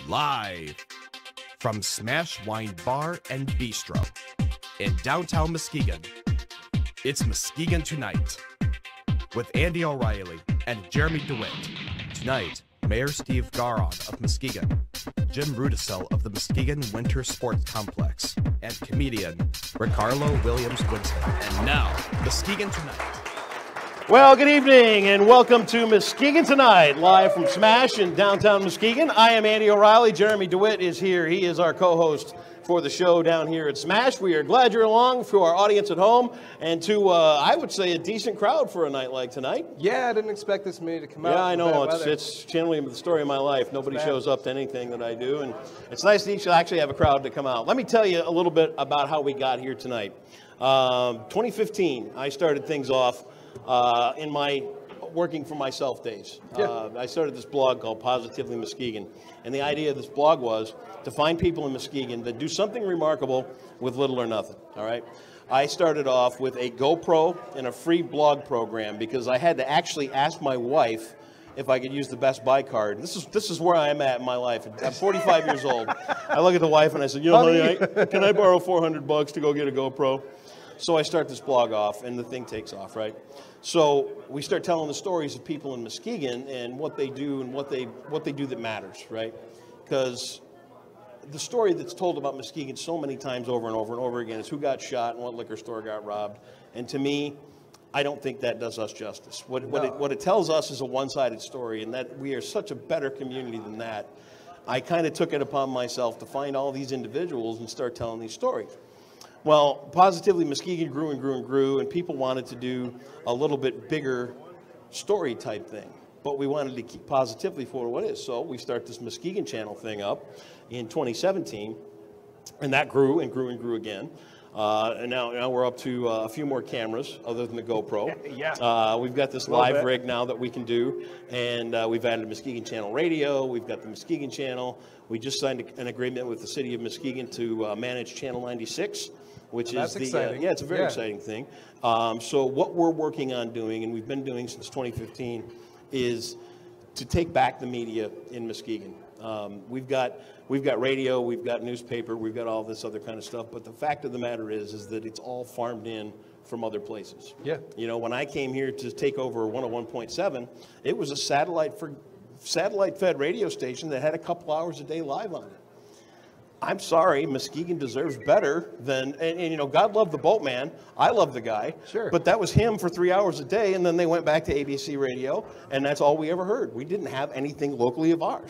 Live from Smash Wine Bar and Bistro in downtown Muskegon, it's Muskegon Tonight with Andy O'Reilly and Jeremy DeWitt. Tonight, Mayor Steve Garon of Muskegon, Jim Rudisell of the Muskegon Winter Sports Complex, and comedian Ricardo Williams-Winston. And now, Muskegon Tonight. Well, good evening and welcome to Muskegon Tonight, live from Smash in downtown Muskegon. I am Andy O'Reilly. Jeremy DeWitt is here. He is our co-host for the show down here at Smash. We are glad you're along, to our audience at home, and to, I would say, a decent crowd for a night like tonight. Yeah, I didn't expect this many to come out. Yeah, I know. It's generally the story of my life. Nobody shows up to anything that I do, and it's nice to actually have a crowd to come out. Let me tell you a little bit about how we got here tonight. 2015, I started things off in my working for myself days. I started this blog called Positively Muskegon, and the idea of this blog was to find people in Muskegon that do something remarkable with little or nothing. All right. I started off with a GoPro and a free blog program because I had to actually ask my wife if I could use the Best Buy card. This is where I am at in my life. I'm 45 years old. I look at the wife and I said, honey, can I borrow $400 to go get a GoPro? So I start this blog off, and the thing takes off, right? So we start telling the stories of people in Muskegon and what they do and what they do that matters, right? Because the story that's told about Muskegon so many times over and over and over again is who got shot and what liquor store got robbed. And to me, I don't think that does us justice. What it tells us is a one-sided story, and that we are such a better community than that. I kind of took it upon myself to find all these individuals and start telling these stories. Well, Positively Muskegon grew and grew and grew, and people wanted to do a little bit bigger story type thing. But we wanted to keep Positively for what it is. So we start this Muskegon channel thing up in 2017, and that grew and grew and grew again. And now we're up to a few more cameras other than the GoPro. Yeah. We've got this live rig now that we can do, and we've added Muskegon Channel Radio. We've got the Muskegon Channel. We just signed an agreement with the city of Muskegon to manage Channel 96. Which is exciting. It's a very exciting thing. So what we're working on doing, and we've been doing since 2015, is to take back the media in Muskegon. We've got radio, we've got newspaper, we've got all this other kind of stuff. But the fact of the matter is that it's all farmed in from other places. Yeah. You know, when I came here to take over 101.7, it was a satellite-fed radio station that had a couple hours a day live on it. I'm sorry, Muskegon deserves better than, and you know, God love the boatman. I love the guy. Sure. But that was him for 3 hours a day, and then they went back to ABC Radio, and that's all we ever heard. We didn't have anything locally of ours.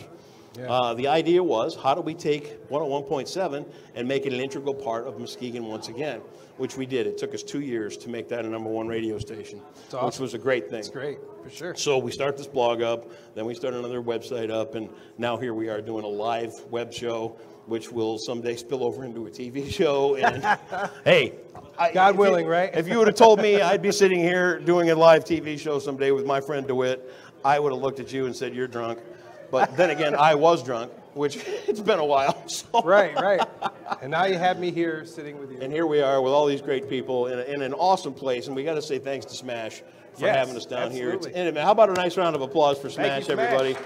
Yeah. The idea was, how do we take 101.7 and make it an integral part of Muskegon once again, which we did. It took us 2 years to make that a #1 radio station, awesome. Which was a great thing. It's great, for sure. So we start this blog up, then we start another website up, and now here we are doing a live web show, which will someday spill over into a TV show. And hey, God willing, right? If you would have told me I'd be sitting here doing a live TV show someday with my friend DeWitt, I would have looked at you and said, you're drunk. But then again, I was drunk, which it's been a while. So. Right. And now you have me here sitting with you. And here we are with all these great people in an awesome place. And we got to say thanks to Smash for having us down here. And how about a nice round of applause for Smash, everybody?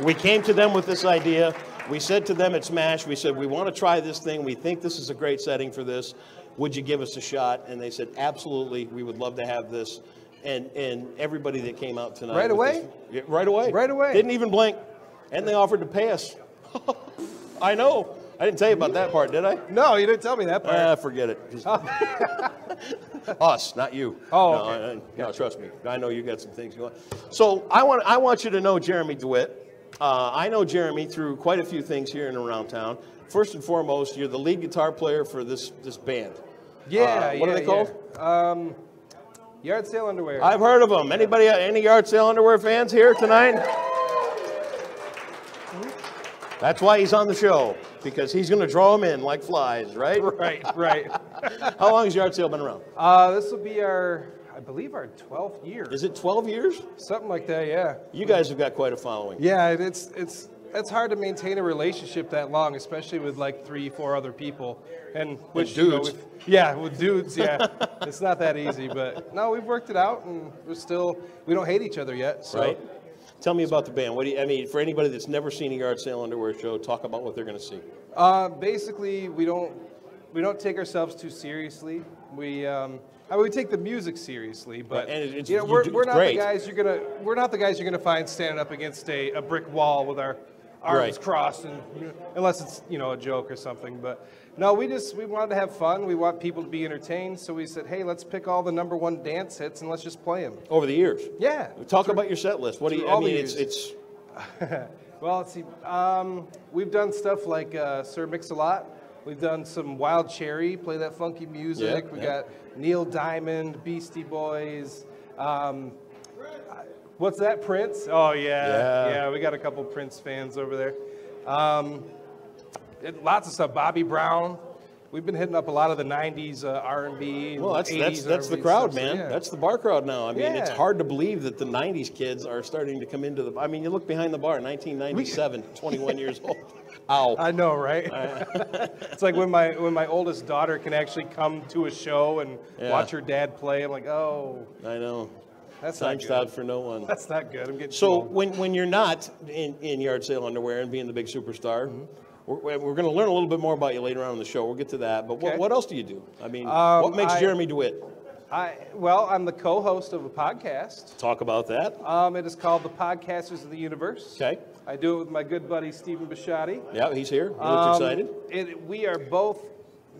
We came to them with this idea. We said to them at Smash, we said, we want to try this thing. We think this is a great setting for this. Would you give us a shot? And they said, absolutely. We would love to have this. And everybody that came out tonight. Right away? Right away. Right away. Didn't even blink. And they offered to pay us. I know. I didn't tell you about that part, did I? No, you didn't tell me that part. Forget it. Us, not you. Oh, no, okay. No, trust me. I know you got some things going. So I want you to know Jeremy DeWitt. I know Jeremy through quite a few things here and around town. First and foremost, you're the lead guitar player for this band. Yeah. What are they called? Yard Sale Underwear. I've heard of them. Any Yard Sale Underwear fans here tonight? That's why he's on the show, because he's going to draw them in like flies, right? Right. How long has Yard Sale been around? This will be I believe our 12th year. Is it 12 years? Something like that, yeah. You guys have got quite a following. Yeah, it's hard to maintain a relationship that long, especially with like 3-4 other people. And with dudes. With dudes, yeah. It's not that easy, but no, we've worked it out, and we don't hate each other yet. So. Right. Tell me about the band. What do you, I mean, for anybody that's never seen a yard sale underwear show, talk about what they're going to see. Basically, we don't take ourselves too seriously. We take the music seriously, but and we're not great. the guys you're gonna find standing up against a brick wall with our arms crossed, and unless it's a joke or something. But no, we wanted to have fun. We want people to be entertained, so we said, hey, let's pick all the #1 dance hits and let's just play them. Over the years. Yeah. Talk about your set list. What do you? I mean, it's. Well, let's see. We've done stuff like Sir Mix-a-Lot. We've done some Wild Cherry, play that funky music. We got Neil Diamond, Beastie Boys. What's that, Prince? Oh, yeah. We got a couple Prince fans over there. Lots of stuff. Bobby Brown. We've been hitting up a lot of the 90s R&B. Well, that's the crowd, man. So, That's the bar crowd now. I mean, it's hard to believe that the 90s kids are starting to come into the... I mean, you look behind the bar, 1997, 21 years old. Ow. I know, right? It's like when my oldest daughter can actually come to a show and watch her dad play. I'm like, oh. I know. That's Time stopped for no one. That's not good. I'm getting so when you're not in yard sale underwear and being the big superstar, we're going to learn a little bit more about you later on in the show. We'll get to that. But what else do you do? I mean, what makes Jeremy DeWitt? I'm the co-host of a podcast. Talk about that. It is called The Podcasters of the Universe. Okay. I do it with my good buddy Stephen Bisciotti. Yeah, he's here. He looks excited. We are both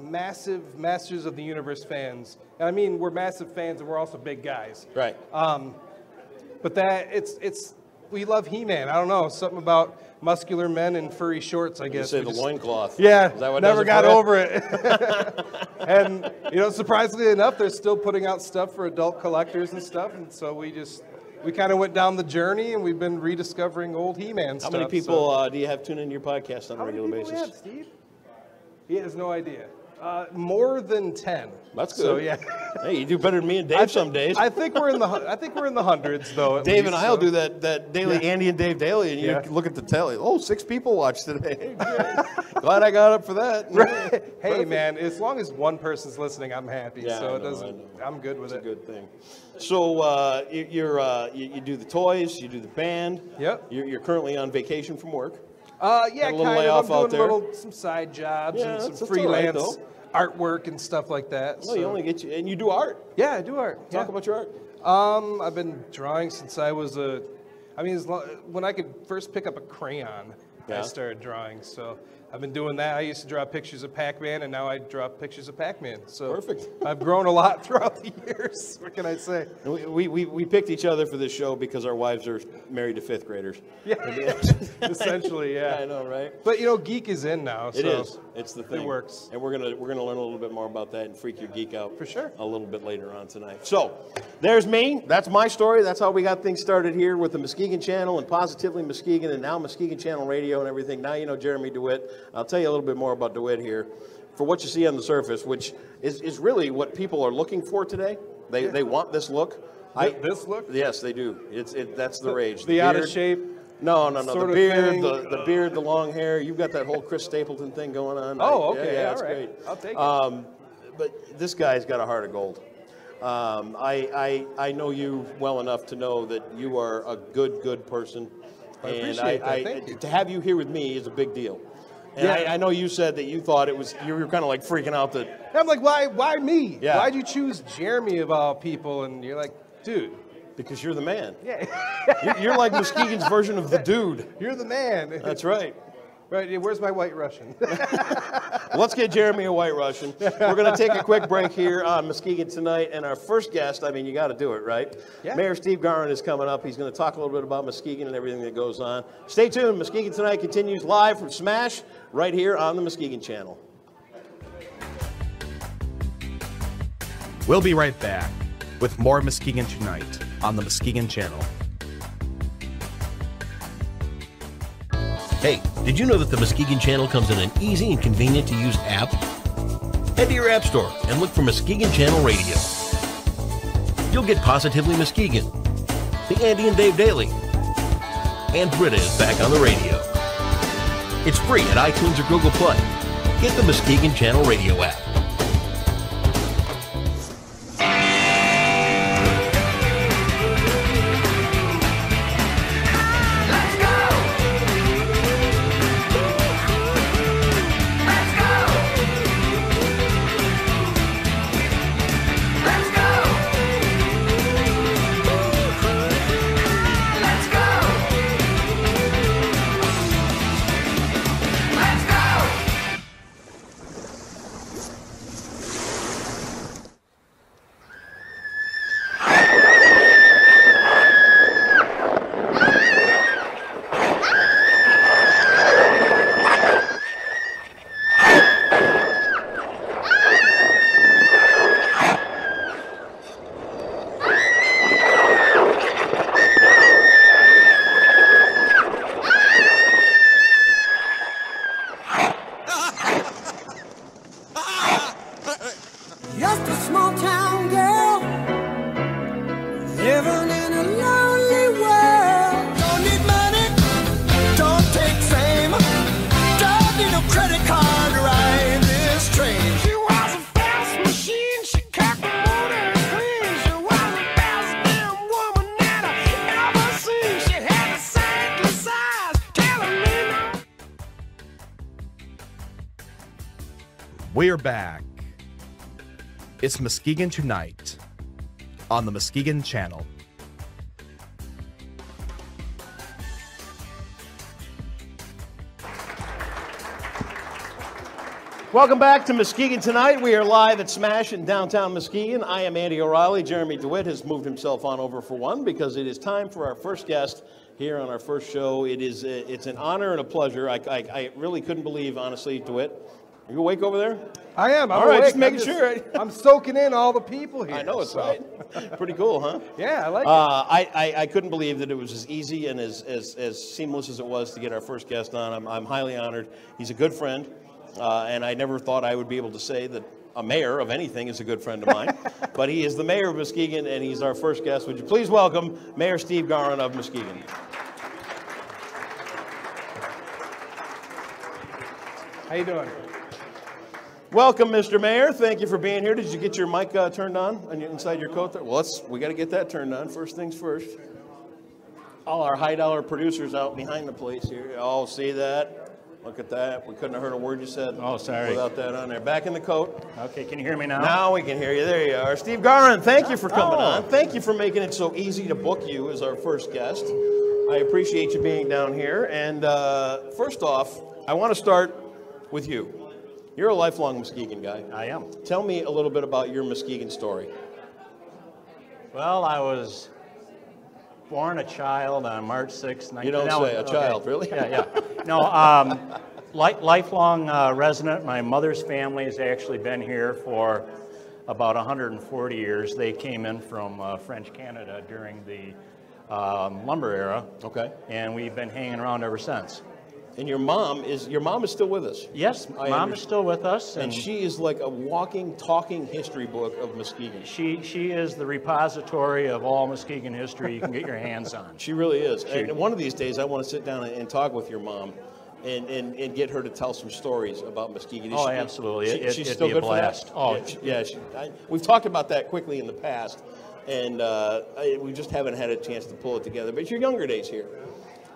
massive Masters of the Universe fans. And I mean, we're massive fans and we're also big guys. Right. But we love He-Man. I don't know, something about muscular men in furry shorts, I guess. You say the loincloth. Yeah, Is that what never got over it. And, surprisingly enough, they're still putting out stuff for adult collectors and stuff. And so we kind of went down the journey, and we've been rediscovering old He-Man stuff. How many people do you have tune into your podcast on a regular basis? How many people do we have, Steve? He has no idea. More than 10. That's good. So, yeah. Hey, you do better than me and Dave some days. I think we're in the hundreds, though. Dave and I'll do that daily Andy and Dave daily, and you look at the tally. Oh, 6 people watched today. Glad I got up for that. Right. Hey, man, as long as one person's listening, I'm happy. Yeah, so I'm good with it. It's a good thing. So you do the toys, you do the band. Yep. You're currently on vacation from work. Yeah, kind of. I'm doing some side jobs and some freelance artwork and stuff like that. Well, you only get and you do art. Yeah, I do art. Talk about your art. I've been drawing since I was when I could first pick up a crayon, I started drawing. So I've been doing that. I used to draw pictures of Pac-Man, and now I draw pictures of Pac-Man. So perfect. I've grown a lot throughout the years. What can I say? We picked each other for this show because our wives are married to 5th graders. Yeah, essentially, yeah. I know, right? But geek is in now. So it is. It's the thing. It works. And we're gonna learn a little bit more about that and freak your geek out for sure a little bit later on tonight. So there's me. That's my story. That's how we got things started here with the Muskegon Channel and Positively Muskegon and now Muskegon Channel Radio and everything. Now you know Jeremy DeWitt. I'll tell you a little bit more about DeWitt here. For what you see on the surface, which is really what people are looking for today. They want this look. This look? Yes, they do. That's the rage. The out of shape. No. The beard, the beard, the long hair. You've got that whole Chris Stapleton thing going on. Oh, okay. Yeah, that's great. I'll take it. But this guy's got a heart of gold. I know you well enough to know that you are a good person. I appreciate that. Thank you. To have you here with me is a big deal. And I know you said that you thought you were kind of like freaking out that. I'm like, why me? Yeah. Why'd you choose Jeremy of all people? And you're like, dude. Because you're the man. Yeah. You're like Muskegon's version of the dude. You're the man. That's right. Right, where's my White Russian? Let's get Jeremy a White Russian. We're going to take a quick break here on Muskegon Tonight. And our first guest, I mean, you got to do it, right? Yeah. Mayor Steve Garland is coming up. He's going to talk a little bit about Muskegon and everything that goes on. Stay tuned. Muskegon Tonight continues live from Smash right here on the Muskegon Channel. We'll be right back with more Muskegon Tonight on the Muskegon Channel. Hey, did you know that the Muskegon Channel comes in an easy and convenient to use app? Head to your app store and look for Muskegon Channel Radio. You'll get Positively Muskegon, the Andy and Dave Daily, and Britta is back on the radio. It's free at iTunes or Google Play. Get the Muskegon Channel Radio app. We're back. It's Muskegon Tonight on the Muskegon Channel. Welcome back to Muskegon Tonight. We are live at Smash in downtown Muskegon. I am Andy O'Reilly. Jeremy DeWitt has moved himself on over for one because it is time for our first guest here on our first show. It's an honor and a pleasure. I really couldn't believe, honestly, DeWitt. Are you awake over there? I am. I'm all right, awake. just making sure. I'm soaking in all the people here. I know it's right. Pretty cool, huh? Yeah, I like it. I couldn't believe that it was as easy and as seamless as it was to get our first guest on. I'm highly honored. He's a good friend. And I never thought I would be able to say that a mayor of anything is a good friend of mine. But he is the mayor of Muskegon, and he's our first guest. Would you please welcome Mayor Steve Garin of Muskegon. How you doing? Welcome, Mr. Mayor. Thank you for being here. Did you get your mic turned on inside your coat there? Well, we got to get that turned on. First things first. All our high-dollar producers out behind the place here. Oh, see that? Look at that. We couldn't have heard a word you said. Oh, sorry. Without that on there. Back in the coat. Okay, can you hear me now? Now we can hear you. There you are. Steve Garin, thank you for coming on. Thank you for making it so easy to book you as our first guest. I appreciate you being down here. And first off, I want to start with you. You're a lifelong Muskegon guy. I am. Tell me a little bit about your Muskegon story. Well, I was born a child on March 6, 19... You don't say a child, really? Yeah. No, lifelong resident. My mother's family has actually been here for about 140 years. They came in from French Canada during the lumber era. Okay. And we've been hanging around ever since. And your mom is still with us. Yes, Mom is still with us. And she is like a walking, talking history book of Muskegon. She is the repository of all Muskegon history you can get your hands on. She really is. And one of these days, I want to sit down and talk with your mom and get her to tell some stories about Muskegon. Oh, absolutely. She's still good for that? Oh, yeah. We've talked about that quickly in the past, and we just haven't had a chance to pull it together. But it's your younger days here.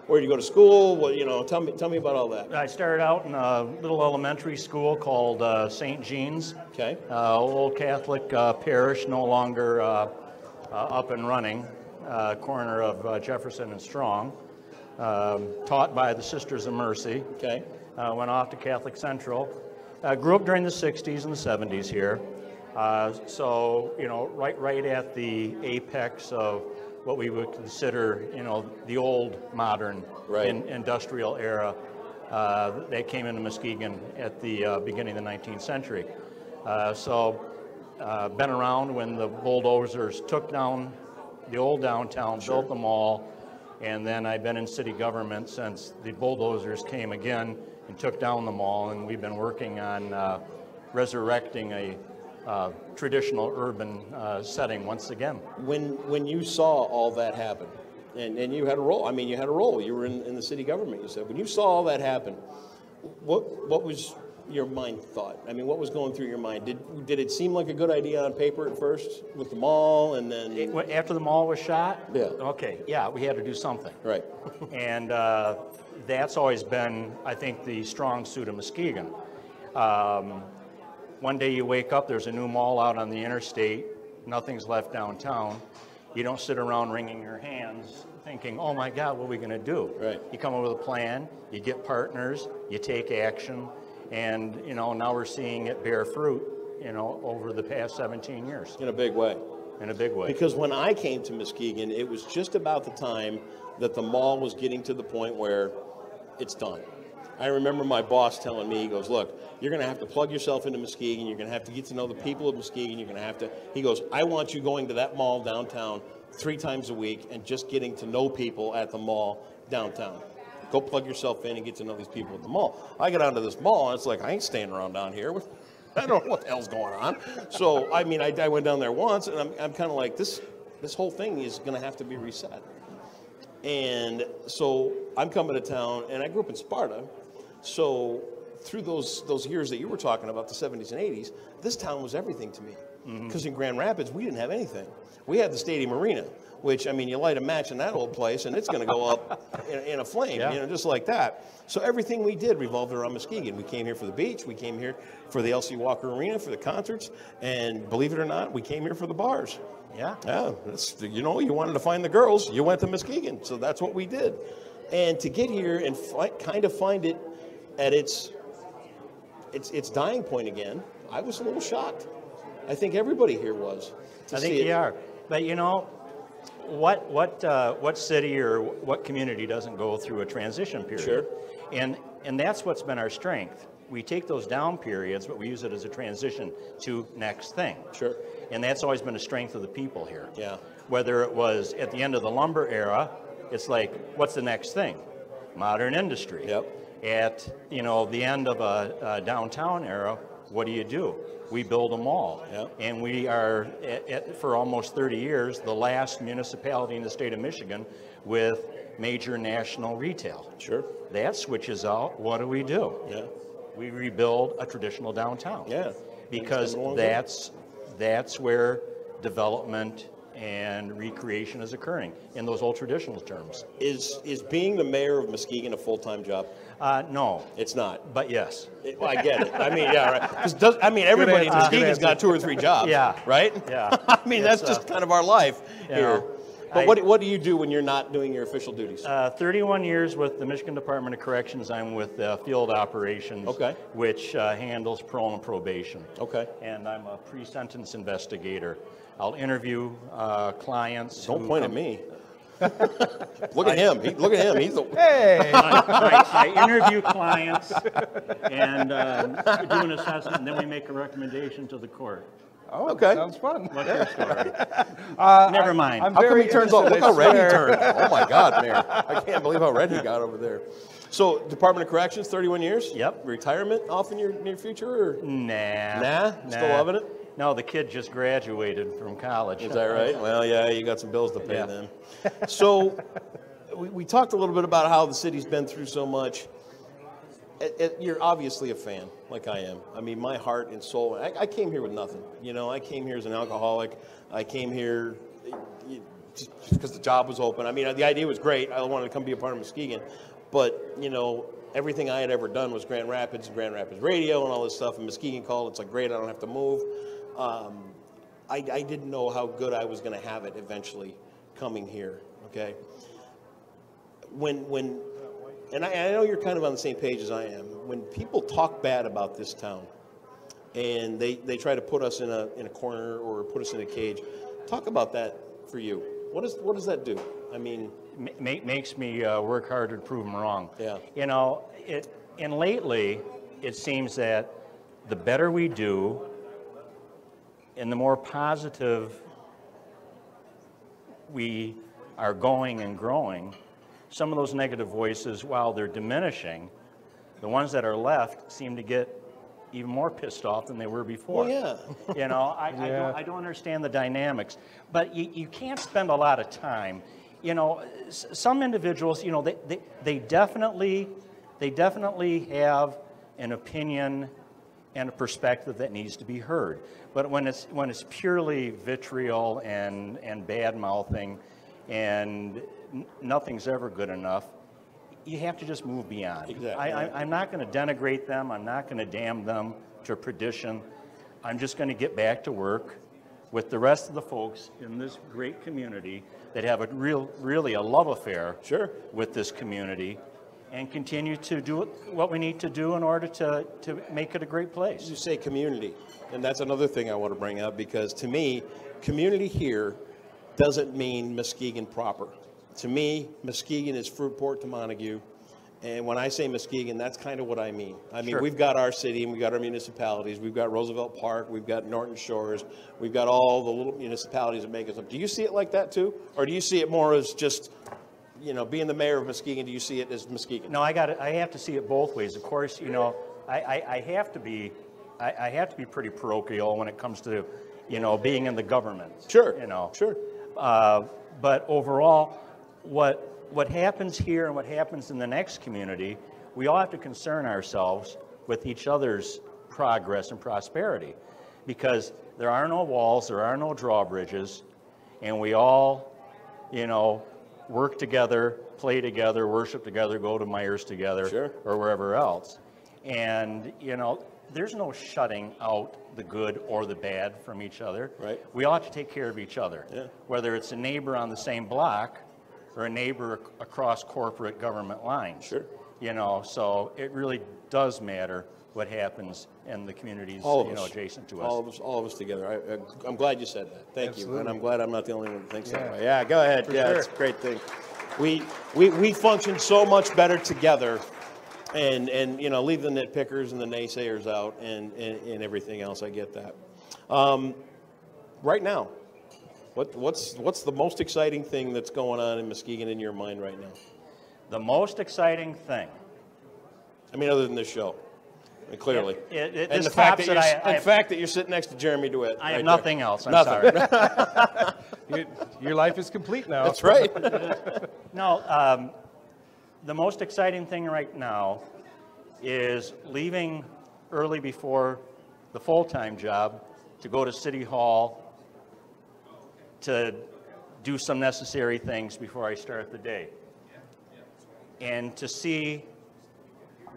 Where did you go to school? What, tell me about all that. I started out in a little elementary school called St. Jean's. Okay. Old Catholic parish, no longer up and running, corner of Jefferson and Strong. Taught by the Sisters of Mercy. Okay. Went off to Catholic Central. Grew up during the 60s and the 70s here. So, right at the apex of what we would consider, the old modern industrial era that came into Muskegon at the beginning of the 19th century. Been around when the bulldozers took down the old downtown, built the mall, and then I've been in city government since the bulldozers came again and took down the mall, and we've been working on resurrecting a traditional urban setting once again. When you saw all that happen, and you had a role. I mean, you had a role. You were in the city government. You said when you saw all that happen, what was your mind thought? I mean, what was going through your mind? Did it seem like a good idea on paper at first with the mall, and then after the mall was shot? Yeah. Okay. Yeah, we had to do something. Right. And that's always been, I think, the strong suit of Muskegon. One day you wake up, there's a new mall out on the interstate, nothing's left downtown. You don't sit around wringing your hands thinking, oh my God, what are we going to do? Right. You come up with a plan, you get partners, you take action, and now we're seeing it bear fruit, over the past 17 years. In a big way. In a big way. Because when I came to Muskegon, it was just about the time that the mall was getting to the point where it's done. I remember my boss telling me, he goes, look, you're going to have to plug yourself into Muskegon. You're going to have to get to know the people of Muskegon. You're going to have to, he goes, I want you going to that mall downtown 3 times a week and just getting to know people at the mall downtown. Go plug yourself in and get to know these people at the mall. I get onto this mall, and it's like, I ain't staying around down here. I don't know what the hell's going on. So, I mean, I went down there once, and I'm kind of like, this whole thing is going to have to be reset. And so I'm coming to town, and I grew up in Sparta. So through those years that you were talking about, the 70s and 80s, this town was everything to me. Because in Grand Rapids, we didn't have anything. We had the Stadium Arena, which, I mean, you light a match in that old place and it's going to go up in a flame, you know, just like that. So everything we did revolved around Muskegon. We came here for the beach. We came here for the LC Walker Arena, for the concerts. And believe it or not, we came here for the bars. Yeah. Yeah. That's, you know, you wanted to find the girls, you went to Muskegon. So that's what we did. And to get here and kind of find it at its dying point again, I was a little shocked. I think everybody here was. I think they are. But you know, what city or what community doesn't go through a transition period? Sure. And that's what's been our strength. We take those down periods, but we use it as a transition to next thing. Sure. And that's always been a strength of the people here. Yeah. Whether it was at the end of the lumber era, it's like, what's the next thing? Modern industry. Yep. At, you know, the end of a downtown era, what do? We build a mall. Yep. And we are, for almost 30 years, the last municipality in the state of Michigan with major national retail. Sure. That switches out, what do? Yeah. We rebuild a traditional downtown. Yeah. Because that's where development and recreation is occurring in those old traditional terms. Is being the mayor of Muskegon a full-time job? No. It's not. But yes. Well, I get it. I mean, yeah, right. 'Cause everybody in Muskegon's got 2 or 3 jobs. Yeah. Right? Yeah. I mean, that's just kind of our life here. Know, But what do you do when you're not doing your official duties? 31 years with the Michigan Department of Corrections. I'm with field operations, Okay. which handles parole and probation. Okay. And I'm a pre-sentence investigator. I'll interview clients. Don't who point come- at me. Look at him. Look at him. He's the. Hey! I interview clients and do an assessment, and then we make a recommendation to the court. Oh, Okay. Sounds fun. What's your story? Never mind. I'm How come very he turns off? interested, Look how I red he swear. turned. Oh my God, Mayor. I can't believe how red he got over there. So, Department of Corrections, 31 years? Yep. Retirement off in your near future? Or? Nah. Still loving it? No, the kid just graduated from college. Is that right? Well, yeah, you got some bills to pay Yeah. then. So, we talked a little bit about how the city's been through so much. You're obviously a fan, like I am. I mean, my heart and soul. I came here with nothing. You know, I came here as an alcoholic. I came here just because the job was open. I mean, the idea was great. I wanted to come be a part of Muskegon. But, you know, everything I had ever done was Grand Rapids radio and all this stuff. And Muskegon called. It's like, great, I don't have to move. I didn't know how good I was going to have it eventually coming here, okay? And I know you're kind of on the same page as I am. When people talk bad about this town and they try to put us in a corner or put us in a cage, talk about that for you. What does that do? I mean, Makes me work harder to prove them wrong. Yeah. You know, and lately it seems that the better we do and the more positive we are going and growing, some of those negative voices, while they're diminishing, the ones that are left seem to get even more pissed off than they were before. well, yeah. You know, I don't understand the dynamics, but you can't spend a lot of time. You know, some individuals, you know, they definitely have an opinion and a perspective that needs to be heard. But when it's purely vitriol and bad mouthing, and nothing's ever good enough, you have to just move beyond. Exactly. I'm not going to denigrate them. I'm not going to damn them to perdition. I'm just going to get back to work with the rest of the folks in this great community that have really a love affair Sure. with this community, and continue to do what we need to do in order to make it a great place. You say community, and that's another thing I want to bring up, because to me, community here doesn't mean Muskegon proper. To me, Muskegon is Fruitport to Montague, and when I say Muskegon, that's kind of what I mean. I mean, Sure. We've got our city, and we've got our municipalities. We've got Roosevelt Park, we've got Norton Shores, we've got all the little municipalities that make us up. Do you see it like that too? Or do you see it more as just, you know, being the mayor of Muskegon, do you see it as Muskegon? No, I have to see it both ways. Of course, you know, I have to be pretty parochial when it comes to, you know, being in the government. Sure. You know. Sure. But overall, what happens here and what happens in the next community, we all have to concern ourselves with each other's progress and prosperity, because there are no walls, there are no drawbridges, and we all, you know, work together, play together, worship together, go to Myers together, Sure. or wherever else. And, you know, there's no shutting out the good or the bad from each other. Right. We ought to take care of each other. Yeah. Whether it's a neighbor on the same block or a neighbor across corporate government lines. Sure. You know, so it really does matter what happens in the communities, All of you know, us. adjacent to us. All of us together. I'm glad you said that. Thank you. And I'm glad I'm not the only one who thinks that Yeah. way. Yeah, go ahead. Yeah, sure. it's a great thing. We function so much better together, and you know, leave the nitpickers and the naysayers out, and everything else. I get that. Right now, what's the most exciting thing that's going on in Muskegon in your mind right now? The most exciting thing. I mean, other than this show, I mean, clearly. And And this the fact tops that that the fact that you're sitting next to Jeremy DeWitt. I have right nothing there. else. I'm Nothing. sorry. Your life is complete now. That's right. No, the most exciting thing right now is leaving early before the full-time job to go to City Hall to do some necessary things before I start the day. And to see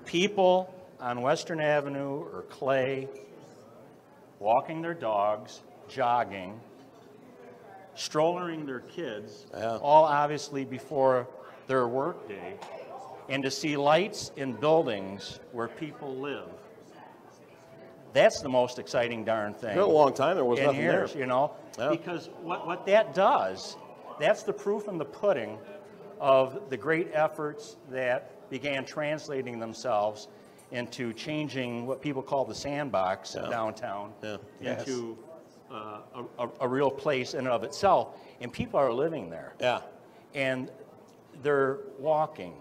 people on Western Avenue or Clay walking their dogs, jogging, strolling their kids, Yeah. all obviously before their work day, and to see lights in buildings where people live. That's the most exciting darn thing. For a long time, there was in nothing years, there. you know, Yeah. because what that does, that's the proof in the pudding of the great efforts that began translating themselves into changing what people call the sandbox downtown into a real place in and of itself. And people are living there. Yeah. And they're walking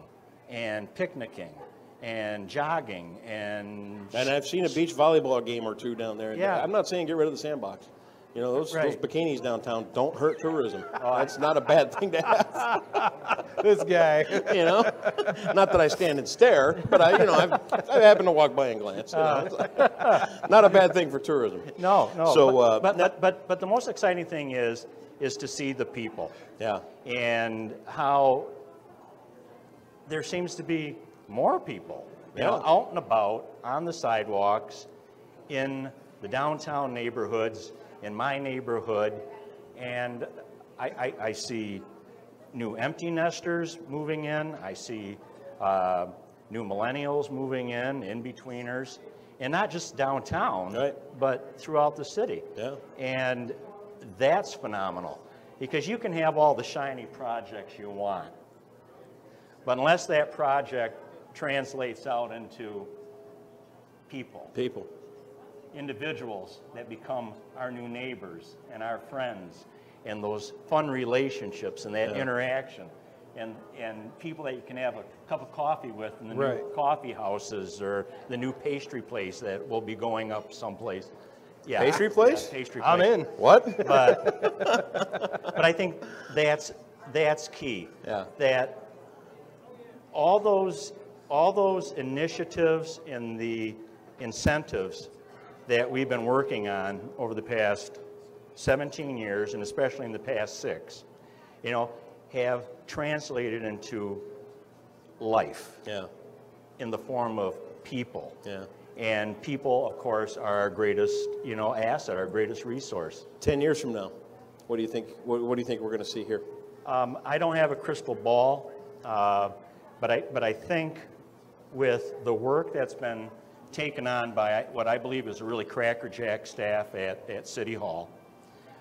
and picnicking and jogging and I've seen a beach volleyball game or two down there. Yeah. I'm not saying get rid of the sandbox. You know, those Right. bikinis downtown don't hurt tourism. That's not a bad thing to have. This guy. You know, not that I stand and stare, but I happen to walk by and glance. You know? It's not a bad thing for tourism. No. So, but the most exciting thing is to see the people. Yeah. And how there seems to be more people, you know, Yeah. out and about on the sidewalks, in the downtown neighborhoods, in my neighborhood, and I see new empty nesters moving in. I see new millennials moving in-betweeners, and not just downtown, Right. but throughout the city. Yeah. And that's phenomenal, because you can have all the shiny projects you want, but unless that project translates out into people, individuals that become our new neighbors and our friends, and those fun relationships and that interaction, and people that you can have a cup of coffee with in the new coffee houses or the new pastry place that will be going up someplace. Yeah, Pastry place? Yeah, pastry place. I'm in. What? But I think that's key. Yeah. That all those initiatives and the incentives that we've been working on over the past 17 years, and especially in the past 6, you know, have translated into life. Yeah. In the form of people. Yeah. And people, of course, are our greatest, you know, asset, our greatest resource. 10 years from now, what do you think? What do you think we're going to see here? I don't have a crystal ball, but I think with the work that's been taken on by what I believe is a really crackerjack staff at City Hall,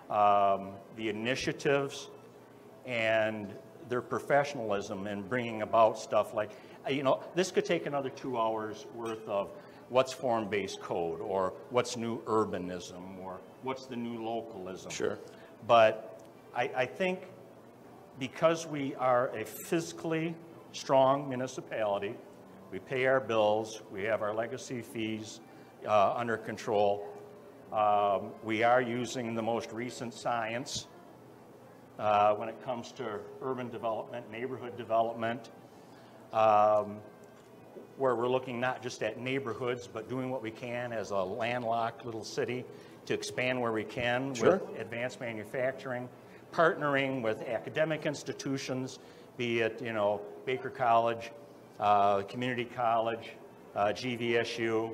the initiatives and their professionalism in bringing about stuff like, you know, this could take another 2 hours worth of what's form-based code, or what's new urbanism, or what's the new localism. Sure. But I think because we are a fiscally strong municipality, we pay our bills, we have our legacy fees under control, we are using the most recent science when it comes to urban development, neighborhood development, where we're looking not just at neighborhoods, but doing what we can as a landlocked little city to expand where we can Sure. with advanced manufacturing, partnering with academic institutions, be it, Baker College, Community College, GVSU,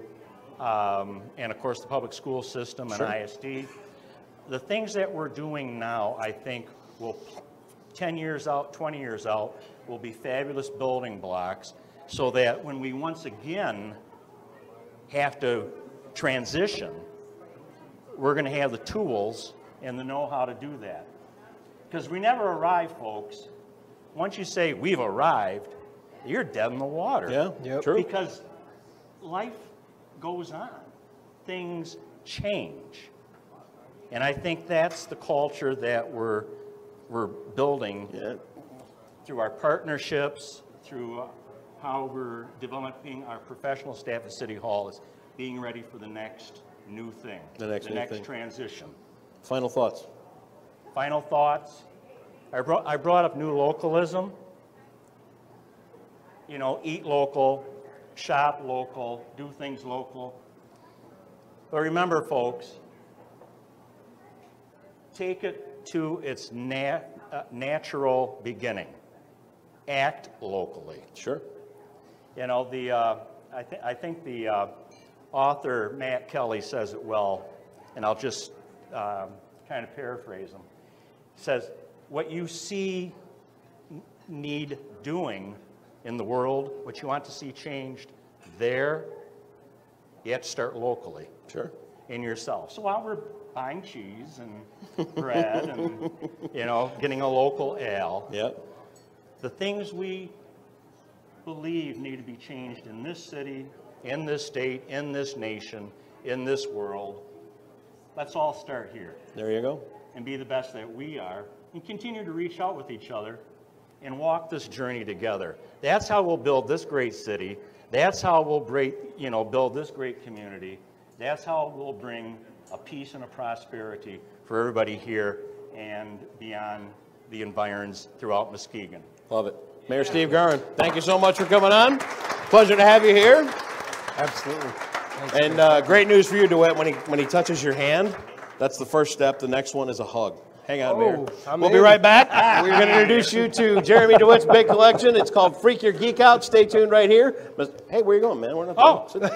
and of course the public school system and Sure. ISD. The things that we're doing now, I think, will 10 years out, 20 years out, will be fabulous building blocks so that when we once again have to transition, we're going to have the tools and the know-how to do that. Because we never arrive, folks. Once you say we've arrived, you're dead in the water. Yeah, Yep. true. Because life goes on. Things change. And I think that's the culture that we're building Yeah. through our partnerships, through how we're developing our professional staff at City Hall, is being ready for the next new thing, The next new thing. transition. Final thoughts. Final thoughts. I brought up new localism. Eat local, shop local, do things local. But remember, folks, take it to its natural beginning. Act locally. Sure. I think the author Matt Kelly says it well, and I'll just kind of paraphrase him. He says, what you see need doing in the world, what you want to see changed there, you have to start locally. Sure. In yourself. So while we're buying cheese and bread and, getting a local ale, Yeah. the things we believe need to be changed in this city, in this state, in this nation, in this world, let's all start here There you go. and be the best that we are and continue to reach out with each other and walk this journey together. That's how we'll build this great city. That's how we'll build this great community. That's how we'll bring a peace and a prosperity for everybody here and beyond the environs throughout Muskegon. Love it. Mayor Steve Garin, thank you so much for coming on. Pleasure to have you here. Absolutely. And great news for you, DeWitt. When he touches your hand, that's the first step. The next one is a hug. Hang on, Mayor. I'm We'll be in. right back. We're going to introduce you to Jeremy DeWitt's big collection. It's called Freak Your Geek Out. Stay tuned right here. Hey, where you going, man? We're not done.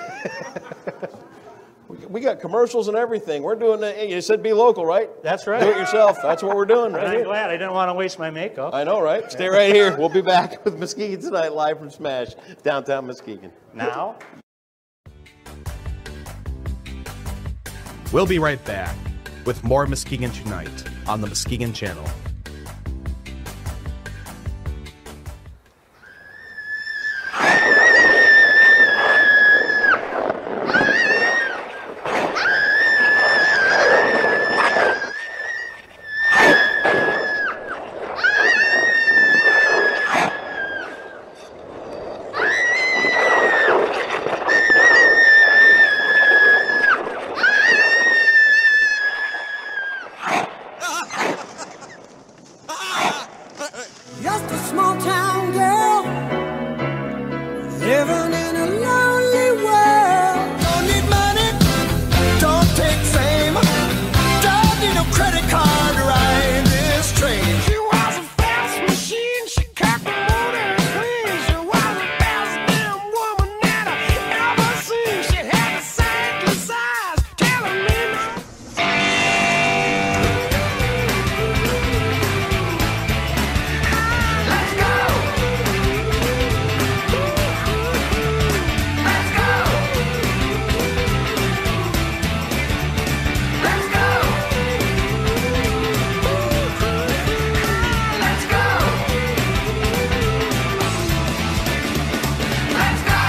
We got commercials and everything. We're doing it. You said be local, right? That's right. Do it yourself. That's what we're doing right And I'm here. glad I didn't want to waste my makeup. I know, right? Stay right here. We'll be back with Muskegon Tonight live from Smash, downtown Muskegon. Now, We'll be right back with more Muskegon Tonight on the Muskegon Channel. Just a small town girl living in a lonely world. Don't need money, don't take fame, don't need no credit card to ride this train. She was a fast machine, she kept the motor clean. She was the best damn woman that I ever seen. She had the sightless eyes telling me no. Let's go! Let's go! Let's go! Let's go! Let's go!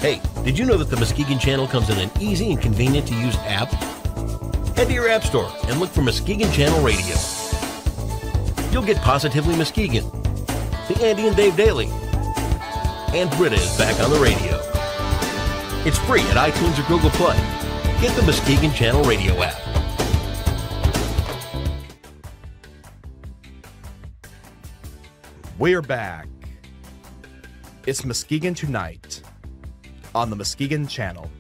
Hey, did you know that the Muskegon Channel comes in an easy and convenient to use app? Head to your app store and look for Muskegon Channel Radio. You'll get Positively Muskegon, the Andy and Dave Daily, and Britta is back on the radio. It's free at iTunes or Google Play. Get the Muskegon Channel Radio app. We're back. It's Muskegon Tonight on the Muskegon Channel.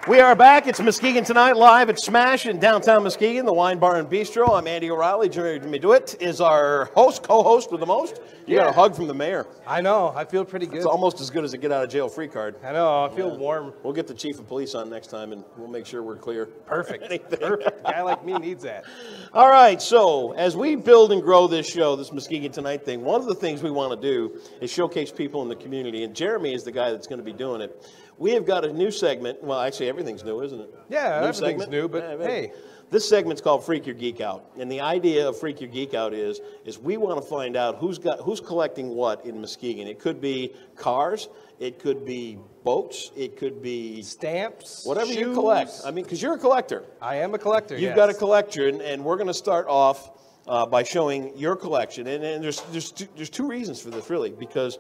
We are back. It's Muskegon Tonight live at Smash in downtown Muskegon, the Wine Bar and Bistro. I'm Andy O'Reilly. Jeremy DeWitt is our host, co-host with the most. You got a hug from the mayor. I know. I feel pretty good. It's almost as good as a get out of jail free card. I know. I feel warm. We'll get the chief of police on next time, and we'll make sure we're clear. Perfect. Perfect. A guy like me needs that. All right. So as we build and grow this show, this Muskegon Tonight thing, one of the things we want to do is showcase people in the community, and Jeremy is the guy that's going to be doing it. We have got a new segment. Well, actually, everything's new, isn't it? Yeah, new everything's segment? new, but hey. This segment's called Freak Your Geek Out. And the idea of Freak Your Geek Out is we want to find out who's collecting what in Muskegon. It could be cars, it could be boats, it could be stamps, whatever shoes. you collect. I mean, because you're a collector. I am a collector, You've got a collection, and we're going to start off by showing your collection. And there's two reasons for this, really, because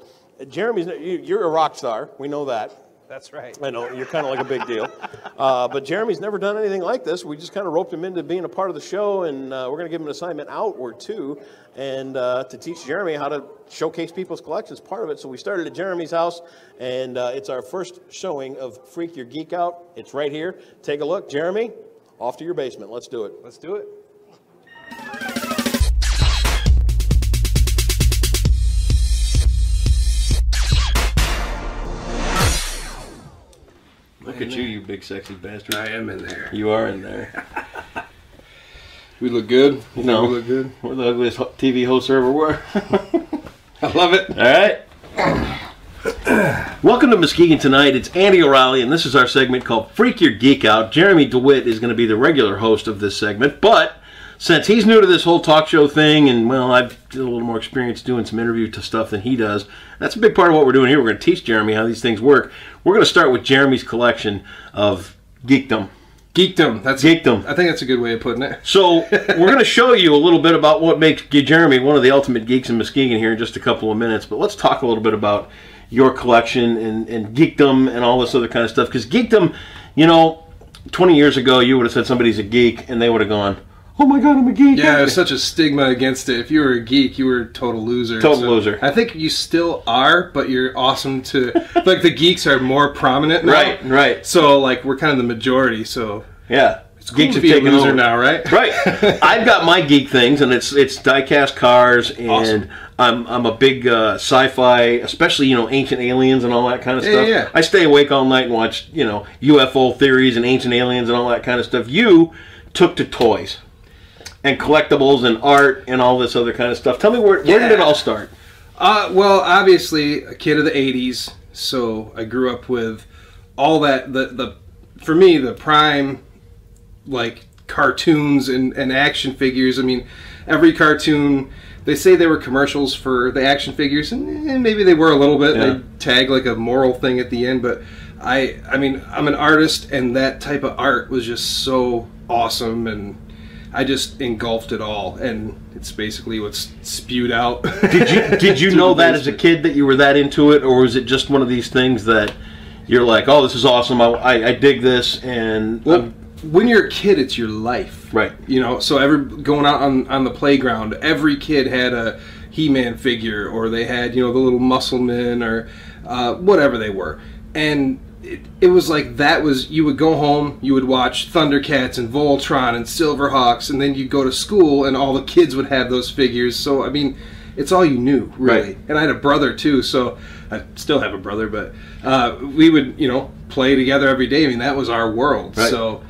Jeremy's, you're a rock star. We know that. That's right. I know, you're kind of like a big deal. But Jeremy's never done anything like this. We just kind of roped him into being a part of the show, and we're going to give him an assignment out or two, and to teach Jeremy how to showcase people's collections, part of it. So we started at Jeremy's house, and it's our first showing of Freak Your Geek Out. It's right here. Take a look. Jeremy, off to your basement. Let's do it. Let's do it. Look at you, you big sexy bastard. I am in there. You are in there. We look good? No. We look good? We're the ugliest TV hosts there ever were. I love it. All right. Welcome to Muskegon Tonight. It's Andy O'Reilly, and this is our segment called Freak Your Geek Out. Jeremy DeWitt is going to be the regular host of this segment, but since he's new to this whole talk show thing, and, well, I've a little more experience doing some interview stuff than he does, that's a big part of what we're doing here. We're going to teach Jeremy how these things work. We're going to start with Jeremy's collection of geekdom. Geekdom. Geekdom. I think that's a good way of putting it. So we're going to show you a little bit about what makes Jeremy one of the ultimate geeks in Muskegon here in just a couple of minutes. But let's talk a little bit about your collection and geekdom and all this other kind of stuff. Because geekdom, you know, 20 years ago you would have said somebody's a geek and they would have gone, oh my God, I'm a geek. Yeah, there's such a stigma against it. If you were a geek, you were a total loser. Total loser. I think you still are, but you're awesome to... like, the geeks are more prominent now. Right, right. So, like, we're kind of the majority, so... Yeah. It's cool to be a loser now, right? Right. I've got my geek things, and it's die-cast cars, and awesome. I'm a big sci-fi, especially, you know, ancient aliens and all that kind of stuff. Yeah. I stay awake all night and watch, you know, UFO theories and ancient aliens and all that kind of stuff. You took to toys and collectibles and art and all this other kind of stuff. Tell me, where did it all start? Well, obviously, a kid of the 80s, so I grew up with all that, for me, the prime, like, cartoons and action figures. I mean, every cartoon, they say they were commercials for the action figures, and maybe they were a little bit. Yeah. They tag, like, a moral thing at the end, but I mean, I'm an artist, and that type of art was just so awesome, and I just engulfed it all, and it's basically what's spewed out. Did you know that as a kid that you were that into it, or was it just one of these things that you're like, oh, this is awesome, I dig this, and... Well, when you're a kid, it's your life. Right. You know, so going out on the playground, every kid had a He-Man figure, or they had, you know, the little muscle men, or whatever they were. And it was like that was, you would go home, you would watch Thundercats and Voltron and Silverhawks, and then you'd go to school and all the kids would have those figures. So, I mean, it's all you knew, really. Right. And I had a brother, too, so I still have a brother, but we would, you know, play together every day. I mean, that was our world. Right. So,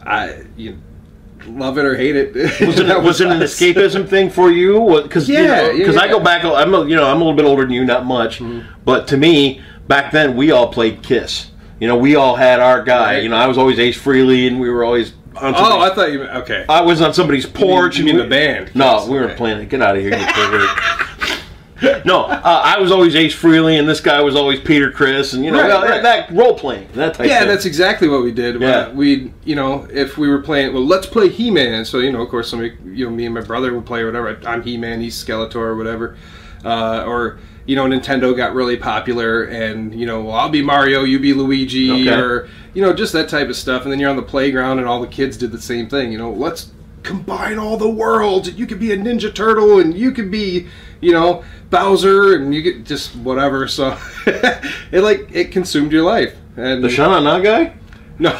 love it or hate it. Was it an escapism thing for you? Because I go back, I'm a little bit older than you, not much, but to me, back then, we all played Kiss. You know, we all had our guy. Right. You know, I was always Ace Frehley, and we were always on I thought you meant, okay. I was on somebody's porch. You mean the band? No, we weren't playing it. Get out of here, you pervert. No, I was always Ace Frehley, and this guy was always Peter Criss, and, you know, that role-playing, that type Yeah, thing. that's exactly what we did. Yeah. We'd, you know, if we were playing, well, let's play He-Man. So, you know, of course, somebody, you know, me and my brother would play or whatever. I'm He-Man, he's Skeletor or whatever. Or... you know, Nintendo got really popular, and, you know, well, I'll be Mario, you be Luigi, or, you know, just that type of stuff. And then you're on the playground, and all the kids did the same thing. You know, let's combine all the worlds, and you could be a Ninja Turtle, and you could be, you know, Bowser, and you get just whatever. So it consumed your life. And The Sha-Na-Na guy? no,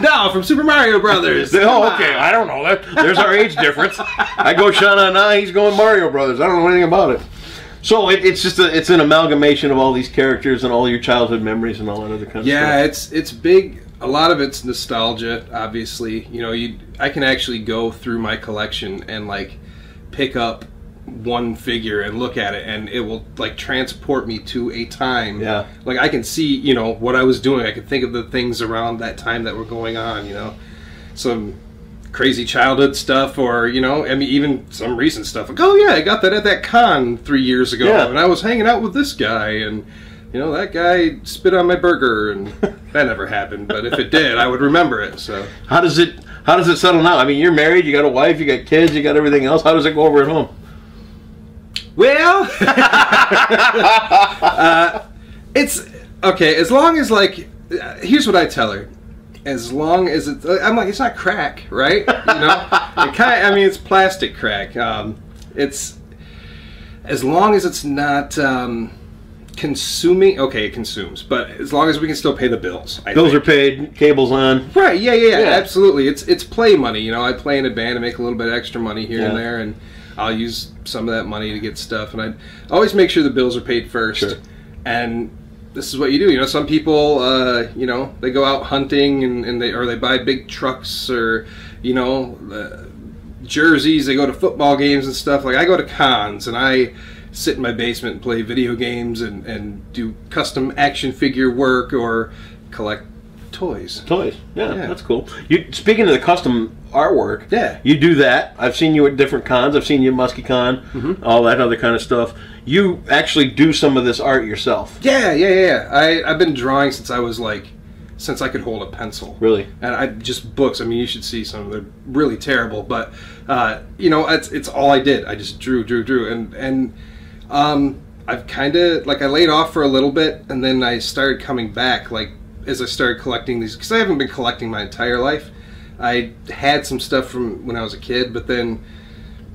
no, from Super Mario Brothers. Oh, okay. I don't know. There's our age difference. I go Sha-Na-Na, he's going Mario Brothers. I don't know anything about it. So it's just it's an amalgamation of all these characters and all your childhood memories and all that other kind of stuff. Yeah, it's big. A lot of it's nostalgia, obviously. You know, I can actually go through my collection and like pick up one figure and look at it, and it will like transport me to a time. Yeah. Like I can see, you know, what I was doing. I can think of the things around that time that were going on. You know, some crazy childhood stuff, or you know, I mean, even some recent stuff. Like, oh yeah, I got that at that con 3 years ago, Yeah. and I was hanging out with this guy, and you know, that guy spit on my burger, and that never happened. But if it did, I would remember it. So How does it settle now? I mean, you're married, you got a wife, you got kids, you got everything else. How does it go over at home? well, it's okay as long as like. Here's what I tell her. As long as it's, I'm like, it's not crack, right? You know, I mean, it's plastic crack. It's as long as it's not consuming. Okay, it consumes, but as long as we can still pay the bills. Bills are paid, cables on. Right? Yeah, absolutely. It's play money. You know, I play in a band and make a little bit of extra money here and there, and I'll use some of that money to get stuff. And I always make sure the bills are paid first. Sure. And this is what you do. You know, some people, you know, they go out hunting and they buy big trucks, or, you know, jerseys. They go to football games and stuff. Like I go to cons and I sit in my basement and play video games and do custom action figure work or collect toys. Yeah, that's cool. Speaking of the custom artwork, Yeah. you do that. I've seen you at different cons. I've seen you at Muskegon, all that other kind of stuff. You actually do some of this art yourself. Yeah. I've been drawing since I was like, since I could hold a pencil. Really? And I just books. I mean, you should see some of them. They're really terrible, but you know, it's all I did. I just drew, and I've kind of like I laid off for a little bit, and then I started coming back. Like as I started collecting these, because I haven't been collecting my entire life. I had some stuff from when I was a kid, but then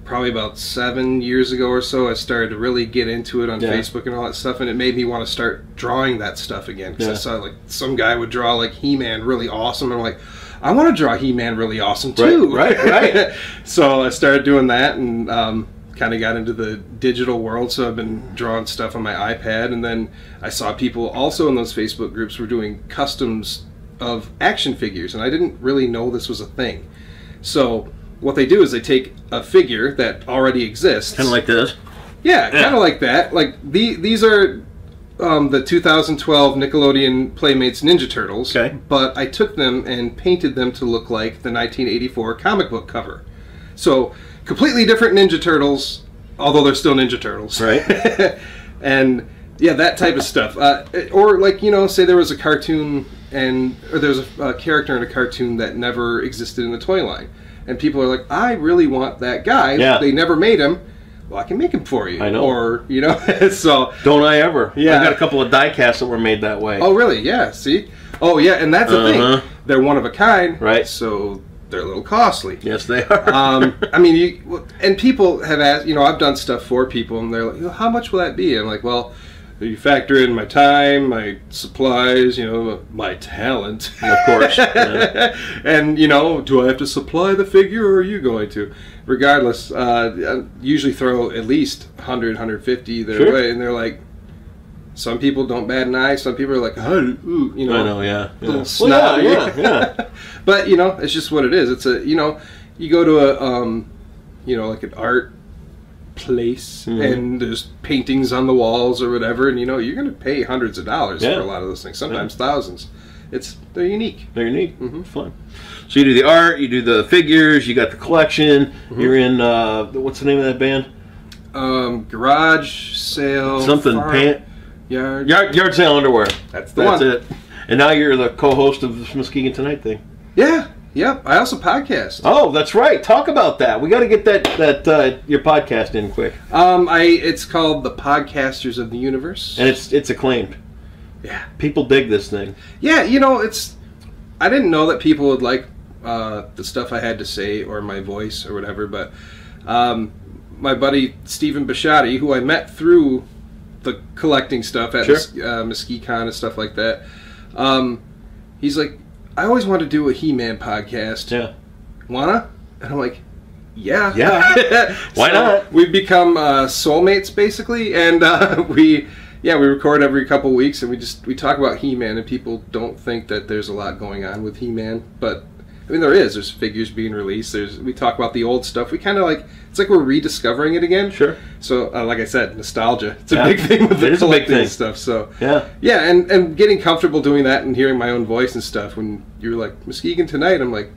probably about 7 years ago or so, I started to really get into it on Facebook and all that stuff, and it made me want to start drawing that stuff again. Because I saw like some guy would draw like He-Man really awesome, and I'm like, I want to draw He-Man really awesome too. Right. So I started doing that, and kind of got into the digital world. So I've been drawing stuff on my iPad, and then I saw people also in those Facebook groups were doing customs of action figures, and I didn't really know this was a thing. So what they do is they take a figure that already exists, Kind of like this. yeah, kind of like that. Like these are the 2012 Nickelodeon Playmates Ninja Turtles. Okay. But I took them and painted them to look like the 1984 comic book cover. So completely different Ninja Turtles, although they're still Ninja Turtles. Right. And yeah, that type of stuff. Or like, you know, say there was a cartoon or there's a character in a cartoon that never existed in the toy line. And people are like, I really want that guy. Yeah. They never made him. Well, I can make him for you. I know. Or, you know, so. Don't I ever? Yeah. I got a couple of die casts that were made that way. Oh, really? Yeah, see? Oh, yeah, and that's the thing. They're one of a kind. Right. So they're a little costly. Yes, they are. I mean, and people have asked, you know, I've done stuff for people, and they're like, how much will that be? I'm like, well, you factor in my time, my supplies, you know, my talent. Of course. Yeah. And, you know, do I have to supply the figure, or are you going to? Regardless, I usually throw at least 100, 150 their way, and they're like, some people don't bat an eye, some people are like, ooh, you know. I know, yeah. Little snobby. Yeah. But, you know, it's just what it is. It's a, you know, you go to a, you know, like an art place, and there's paintings on the walls or whatever, and, you know, you're going to pay hundreds of dollars for a lot of those things, sometimes thousands. They're unique. They're unique. Fun. So you do the art, you do the figures, you got the collection. You're in, what's the name of that band? Garage sale. Something pant. Yard sale underwear. That's the one. That's it. And now you're the co-host of the Muskegon Tonight thing. Yeah. Yep. I also podcast. Oh, that's right. Talk about that. We got to get that your podcast in quick. It's called The Podcasters of the Universe, and it's acclaimed. Yeah. People dig this thing. Yeah. You know, I didn't know that people would like the stuff I had to say or my voice or whatever, but my buddy Stephen Bishotti, who I met through the collecting stuff at Muskegon and stuff like that, he's like, I always wanted to do a He-Man podcast. Yeah. Wanna? And I'm like, yeah. Why not? We've become soulmates, basically, and we record every couple weeks, and we talk about He-Man, and people don't think that there's a lot going on with He-Man, but I mean there is. There's figures being released. We talk about the old stuff. We kind of like, it's like we're rediscovering it again. Sure. So like I said, nostalgia. It's a big thing with the collecting stuff. So yeah, and getting comfortable doing that and hearing my own voice and stuff. When you're like Muskegon Tonight, I'm like,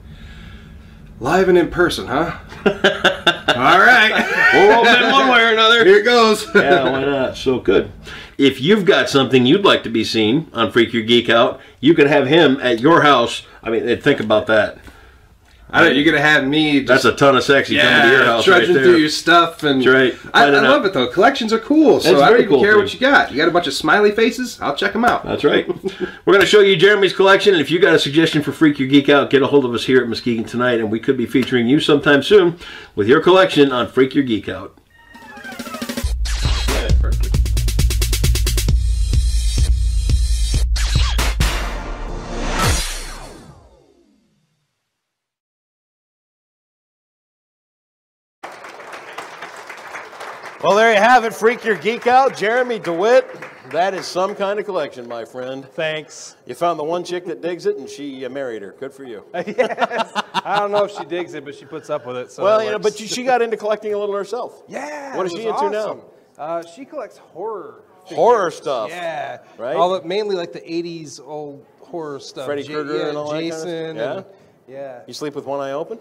live and in person, huh? All right. We'll roll in one way or another. Here it goes. Yeah, why not? So good. If you've got something you'd like to be seen on Freak Your Geek Out, you can have him at your house. I mean, think about that. You're going to have me just, that's a ton of sexy coming to your house trudging right there. through your stuff. And that's right. I love it, though. Collections are cool, so I don't even care what you got. You got a bunch of smiley faces? I'll check them out. That's right. We're going to show you Jeremy's collection, and if you got a suggestion for Freak Your Geek Out, get a hold of us here at Muskegon Tonight, and we could be featuring you sometime soon with your collection on Freak Your Geek Out. Yeah, perfect. Well, there you have it. Freak Your Geek Out. Jeremy DeWitt. That is some kind of collection, my friend. Thanks. You found the one chick that digs it, and she married her. Good for you. Yes. I don't know if she digs it, but she puts up with it. So well, you know, but she got into collecting a little herself. Yeah. What is she into now? She collects horror figures. Horror stuff. Yeah. Right? Mainly like the 80s old horror stuff. Freddy Krueger and all Jason that kind of stuff? Yeah. You sleep with one eye open?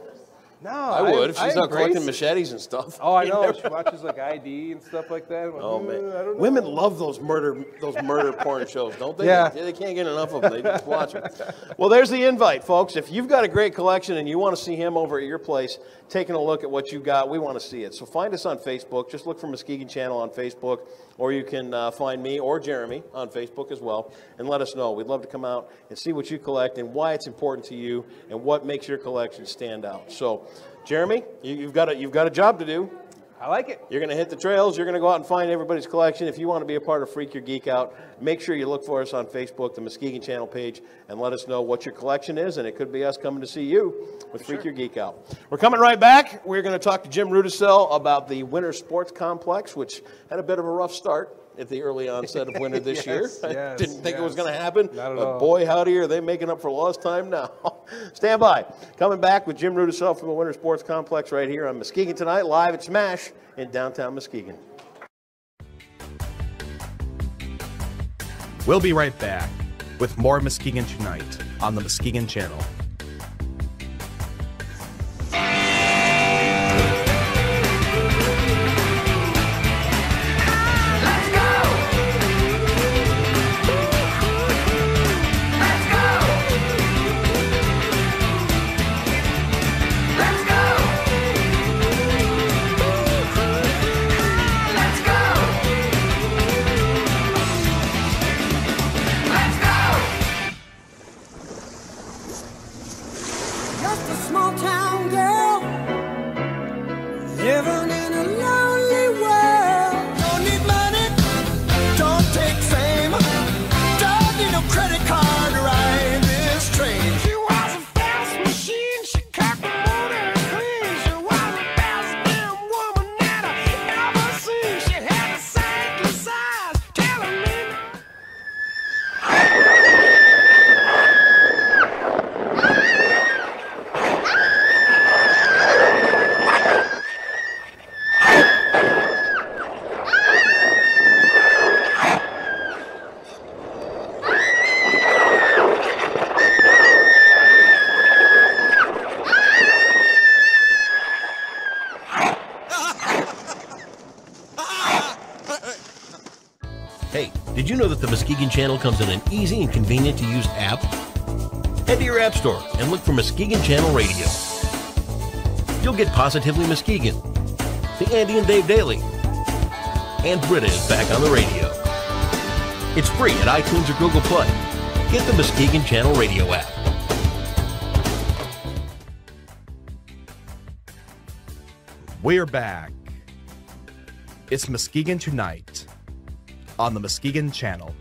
No, I would if she's not collecting machetes and stuff. Oh, I know. She watches like ID and stuff like that. Like, oh man, I don't know. Women love those murder porn shows, don't they? Yeah. They can't get enough of them. They just watch them. Well, there's the invite, folks. If you've got a great collection and you want to see him over at your place, taking a look at what you've got, we want to see it. So find us on Facebook. Just look for Muskegon Channel on Facebook, or you can find me or Jeremy on Facebook as well, and let us know. We'd love to come out and see what you collect and why it's important to you and what makes your collection stand out. So, Jeremy, you've got a job to do. I like it. You're going to hit the trails. You're going to go out and find everybody's collection. If you want to be a part of Freak Your Geek Out, make sure you look for us on Facebook, the Muskegon Channel page, and let us know what your collection is, and it could be us coming to see you with Freak Your Geek Out. We're coming right back. We're going to talk to Jim Rudisell about the Winter Sports Complex, which had a bit of a rough start at the early onset of winter this year. I didn't think it was going to happen, but boy, howdy, are they making up for lost time now. Stand by. Coming back with Jim Rudisell from the Winter Sports Complex right here on Muskegon Tonight, live at Smash in downtown Muskegon. We'll be right back with more Muskegon Tonight on the Muskegon Channel. Just a small town girl living in a lonely world. Don't need money, don't take fame, don't need no credit card to ride this train. She was a fast machine, she cocked the motor clean. She was the best damn woman that I ever seen. She had a sightless eyes telling me. Hey, did you know that the Muskegon Channel comes in an easy and convenient to use app? Head to your app store and look for Muskegon Channel Radio. You'll get Positively Muskegon, the Andy and Dave Daily, and Britta is back on the radio. It's free at iTunes or Google Play. Get the Muskegon Channel Radio app. We're back. It's Muskegon Tonight on the Muskegon Channel.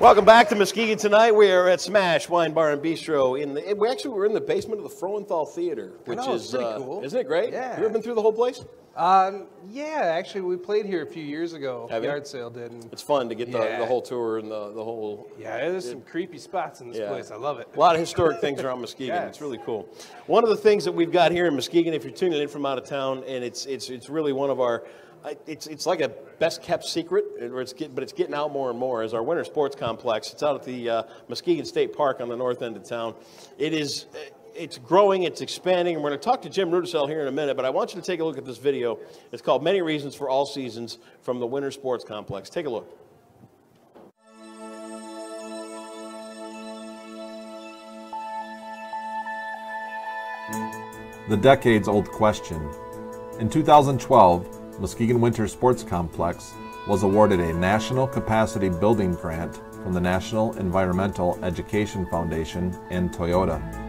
Welcome back to Muskegon Tonight. We are at Smash Wine Bar and Bistro. We're in the basement of the Froenthal Theater, which is pretty cool. Isn't it great? Yeah. You ever been through the whole place? Yeah, actually, we played here a few years ago. Have you? Yard sale did. And It's fun to get the whole tour and the whole. yeah, there's some creepy spots in this place. I love it. A lot of historic things around Muskegon. Yes. It's really cool. One of the things that we've got here in Muskegon, if you're tuning in from out of town, and it's really one of our. It's like a best kept secret, but it's getting out more and more. Is our winter sports complex. It's out at the Muskegon State Park on the north end of town. It's growing, it's expanding, and we're going to talk to Jim Rudisell here in a minute, but I want you to take a look at this video. It's called Many Reasons for All Seasons from the Winter Sports Complex. Take a look. The decades-old question. In 2012, Muskegon Winter Sports Complex was awarded a National Capacity Building Grant from the National Environmental Education Foundation and Toyota.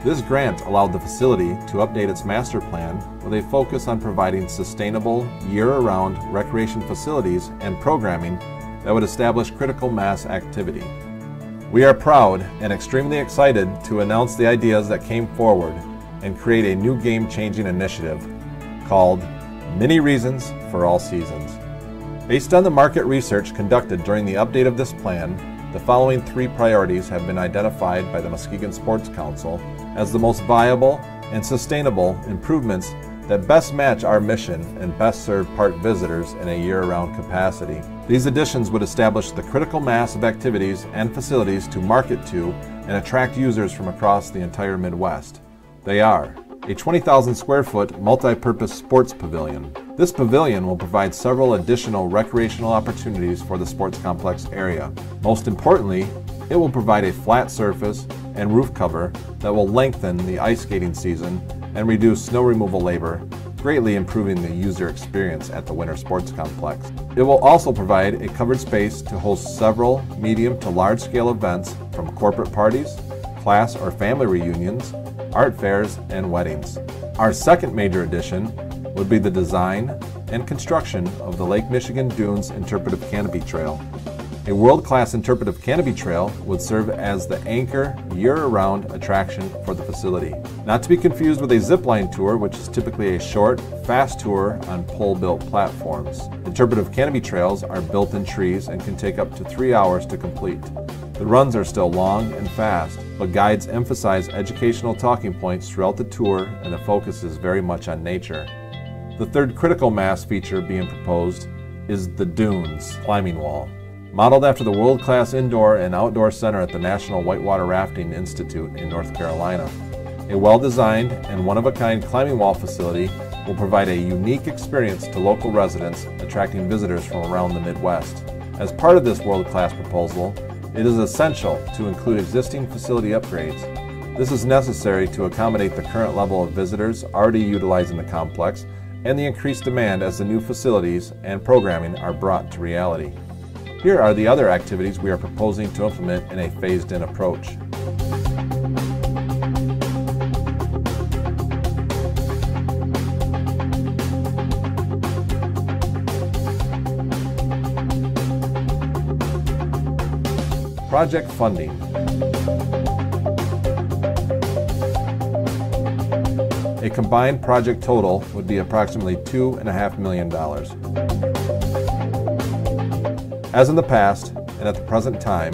This grant allowed the facility to update its master plan with a focus on providing sustainable, year-round recreation facilities and programming that would establish critical mass activity. We are proud and extremely excited to announce the ideas that came forward and create a new game-changing initiative called Many Reasons for All Seasons. Based on the market research conducted during the update of this plan, the following 3 priorities have been identified by the Muskegon Sports Council as the most viable and sustainable improvements that best match our mission and best serve park visitors in a year-round capacity. These additions would establish the critical mass of activities and facilities to market to and attract users from across the entire Midwest. They are a 20,000 square foot multi-purpose sports pavilion. This pavilion will provide several additional recreational opportunities for the sports complex area. Most importantly, it will provide a flat surface and roof cover that will lengthen the ice skating season and reduce snow removal labor, greatly improving the user experience at the winter sports complex. It will also provide a covered space to host several medium to large scale events from corporate parties, class or family reunions, art fairs, and weddings. Our second major addition would be the design and construction of the Lake Michigan Dunes Interpretive Canopy Trail. A world-class interpretive canopy trail would serve as the anchor year-round attraction for the facility. Not to be confused with a zipline tour, which is typically a short, fast tour on pole-built platforms. Interpretive canopy trails are built in trees and can take up to 3 hours to complete. The runs are still long and fast, but guides emphasize educational talking points throughout the tour, and the focus is very much on nature. The third critical mass feature being proposed is the Dunes climbing wall. Modeled after the world-class indoor and outdoor center at the National Whitewater Rafting Institute in North Carolina. A well-designed and one-of-a-kind climbing wall facility will provide a unique experience to local residents, attracting visitors from around the Midwest. As part of this world-class proposal, it is essential to include existing facility upgrades. This is necessary to accommodate the current level of visitors already utilizing the complex and the increased demand as the new facilities and programming are brought to reality. Here are the other activities we are proposing to implement in a phased-in approach. Project funding. A combined project total would be approximately $2.5 million. As in the past, and at the present time,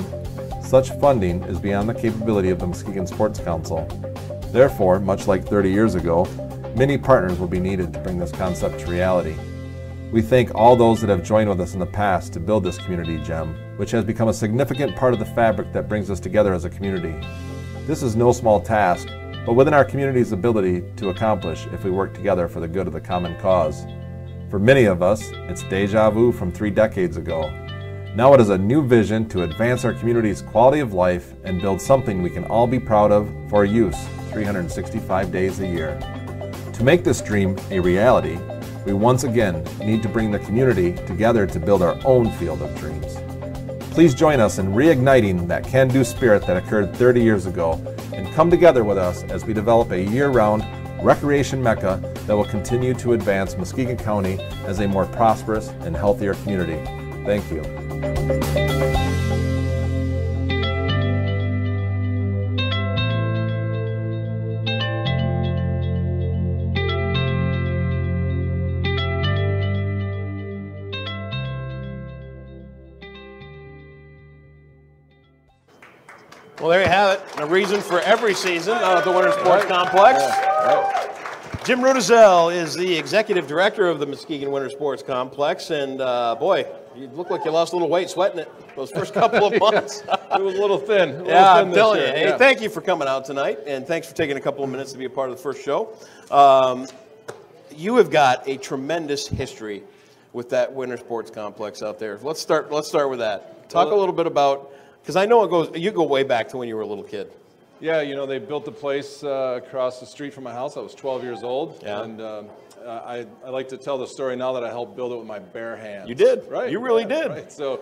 such funding is beyond the capability of the Muskegon Sports Council. Therefore, much like 30 years ago, many partners will be needed to bring this concept to reality. We thank all those that have joined with us in the past to build this community gem, which has become a significant part of the fabric that brings us together as a community. This is no small task, but within our community's ability to accomplish if we work together for the good of the common cause. For many of us, it's deja vu from 3 decades ago. Now it is a new vision to advance our community's quality of life and build something we can all be proud of for use 365 days a year. To make this dream a reality, we once again need to bring the community together to build our own field of dreams. Please join us in reigniting that can-do spirit that occurred 30 years ago and come together with us as we develop a year-round recreation mecca that will continue to advance Muskegon County as a more prosperous and healthier community. Thank you. Well, there you have it. A reason for every season at the Winter Sports Complex. Jim Rudizel is the executive director of the Muskegon Winter Sports Complex, and boy, you look like you lost a little weight sweating it those first couple of months. It was a little thin. I'm telling you. Hey, thank you for coming out tonight, and thanks for taking a couple of minutes to be a part of the first show. You have got a tremendous history with that Winter Sports Complex out there. Let's start with that. Talk a little bit about. Because I know you go way back to when you were a little kid. Yeah, you know, they built the place across the street from my house. I was 12 years old. Yeah. And I like to tell the story now that I helped build it with my bare hands. You did. Right. You really did. Right. So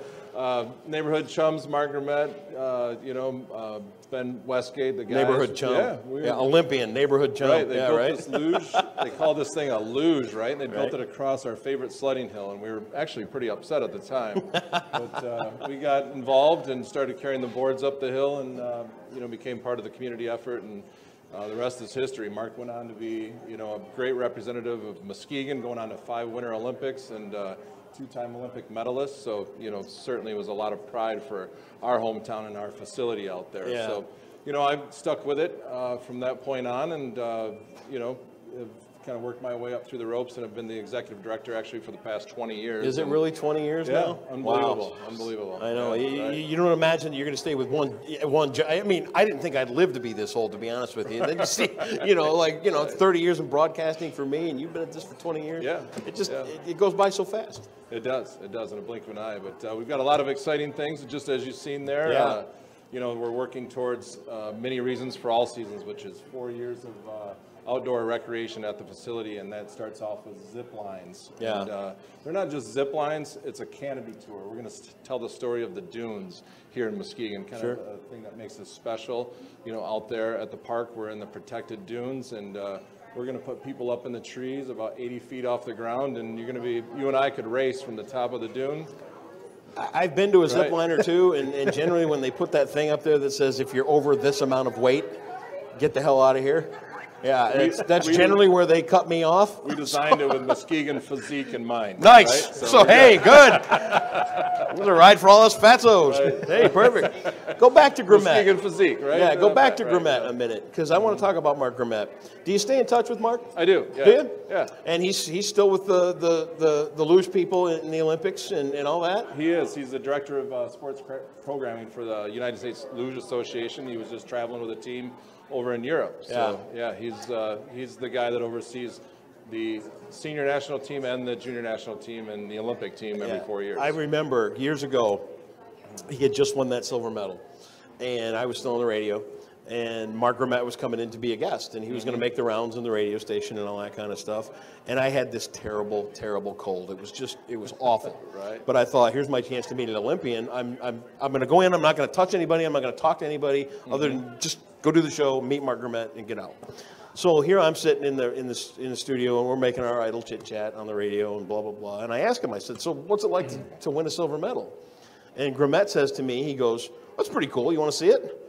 neighborhood chums, Mark Grimet, Ben Westgate, the guys. Neighborhood chum. Yeah. Olympian, neighborhood chum. Right. They built this luge. They called this thing a luge, right? And they built it across our favorite sledding hill. And we were actually pretty upset at the time. But we got involved and started carrying the boards up the hill and, became part of the community effort. And the rest is history. Mark went on to be, a great representative of Muskegon, going on to 5 Winter Olympics and 2-time Olympic medalist. So, certainly was a lot of pride for our hometown and our facility out there. Yeah. So, I've stuck with it from that point on and, have kind of worked my way up through the ropes and have been the executive director actually for the past 20 years. Is it really 20 years now? Unbelievable. Wow. Unbelievable. I know. Yeah, you don't imagine you're going to stay with one job. I mean, I didn't think I'd live to be this old, to be honest with you. And then you see, 30 years in broadcasting for me, and you've been at this for 20 years. Yeah. It just, it goes by so fast. It does in a blink of an eye. But we've got a lot of exciting things, just as you've seen there. Yeah. We're working towards many reasons for all seasons, which is 4 years of outdoor recreation at the facility, and that starts off with zip lines. Yeah. And they're not just zip lines, it's a canopy tour. We're going to tell the story of the dunes here in Muskegon, kind of a thing that makes us special. Out there at the park, we're in the protected dunes, and we're going to put people up in the trees about 80 feet off the ground, and you and I could race from the top of the dune. I've been to a zip line or two, and generally when they put that thing up there that says if you're over this amount of weight, get the hell out of here. Yeah, that's generally where they cut me off. We designed it with Muskegon physique in mind. Nice. Right? So hey, good. This is a ride for all us fatzos. Right. Hey, perfect. Go back to Grimet. Muskegon physique, right? Yeah, go back to Grimet a minute, because I want to talk about Mark Grimet. Do you stay in touch with Mark? I do. Yeah. Do you? Yeah. And he's still with the luge people in the Olympics and all that? He is. He's the director of sports programming for the United States Luge Association. He was just traveling with a team over in Europe. So he's the guy that oversees the senior national team and the junior national team and the Olympic team every 4 years. I remember years ago, he had just won that silver medal, and I was still on the radio, and Mark Grimet was coming in to be a guest, and he was going to make the rounds in the radio station and all that kind of stuff. And I had this terrible, terrible cold. It was awful. Right. But I thought, here's my chance to meet an Olympian. I'm going to go in. I'm not going to touch anybody. I'm not going to talk to anybody other than just go do the show, meet Mark Grimet, and get out. So here I'm sitting in the studio, and we're making our idle chit chat on the radio and blah blah blah. And I asked him, I said, "So what's it like to win a silver medal?" And Grimet says to me, he goes, "That's pretty cool. You want to see it?"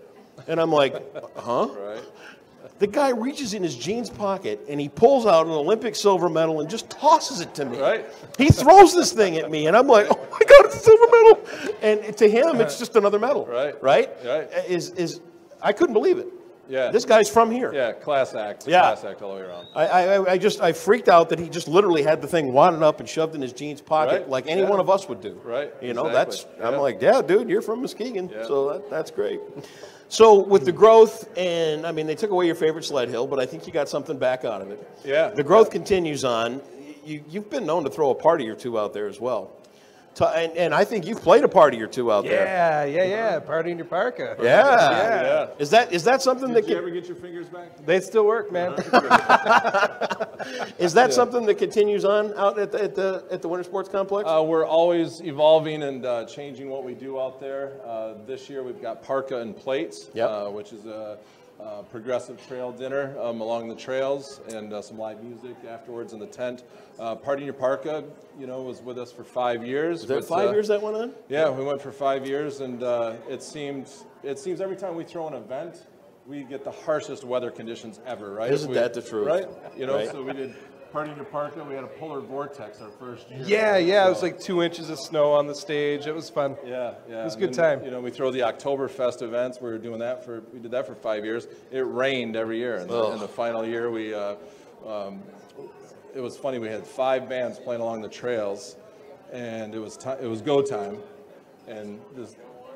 And I'm like, "Huh?" Right. The guy reaches in his jeans pocket and he pulls out an Olympic silver medal and just tosses it to me. Right. He throws this thing at me, and I'm like, "Oh my God, it's a silver medal!" And to him, it's just another medal. Right. Right. Right. I couldn't believe it. Yeah. This guy's from here. Yeah, class act. Yeah. Class act all the way around. I freaked out that he just literally had the thing wadded up and shoved in his jeans pocket like any one of us would do. Right. Exactly. I'm like, yeah, dude, you're from Muskegon, so that's great. So with the growth, and I mean, they took away your favorite sled hill, but I think you got something back out of it. Yeah. The growth continues on. You've been known to throw a party or two out there as well. And I think you've played a party or two out there. Yeah. Party in your parka. Yeah. Is that something Did that you ever get your fingers back? They still work, man. is that something that continues on out at the Winter Sports Complex? We're always evolving and changing what we do out there. This year we've got parka and plates, which is a progressive trail dinner along the trails, and some live music afterwards in the tent. Party in Your Parka, was with us for 5 years. Is that 5 years that went on? Yeah, we went for 5 years, and it seems every time we throw an event, we get the harshest weather conditions ever, right? Isn't that the truth? Right? Right. So we did Party in Your Parka. We had a polar vortex our first year. Yeah. It was like 2 inches of snow on the stage. It was fun. Yeah. It was a good time. We throw the Oktoberfest events. We did that for 5 years. It rained every year. In the final year, it was funny. We had 5 bands playing along the trails, and it was go time, and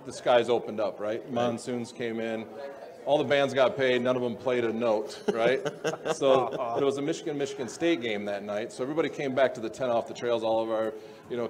the skies opened up. Right, monsoons came in. All the bands got paid. None of them played a note, right? So it was a Michigan State game that night. So everybody came back to the tent off the trails, all of our,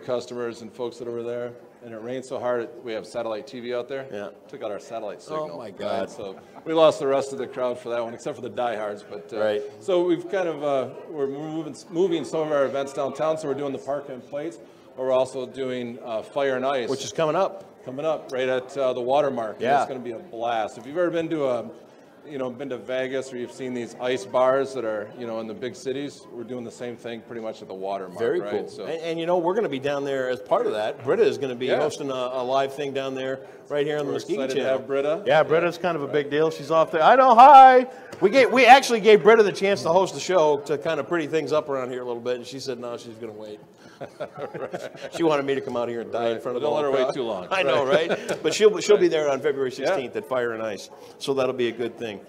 customers and folks that were there. And it rained so hard, we have satellite TV out there. Yeah. Took out our satellite signal. Oh, my God. Right? So we lost the rest of the crowd for that one, except for the diehards. But right. So we've kind of, we're moving some of our events downtown. So we're doing the parka and plates. But we're also doing Fire and Ice. Which is coming up. Coming up right at the Watermark. Yeah. It's going to be a blast. If you've ever been to been to Vegas, or you've seen these ice bars that are, in the big cities, we're doing the same thing pretty much at the Watermark. Very right? cool. So, and we're going to be down there as part of that. Britta is going to be hosting a live thing down there right here on the Muskegon excited channel. to have Britta. Yeah, Britta's kind of a big deal. She's off there. I know, hi. We actually gave Britta the chance to host the show to kind of pretty things up around here a little bit, and she said no, she's going to wait. She wanted me to come out here and die in front of the Don't whole let her crowd. wait too long. I know, right? But she'll be there on February 16th at Fire and Ice, so that'll be a good thing.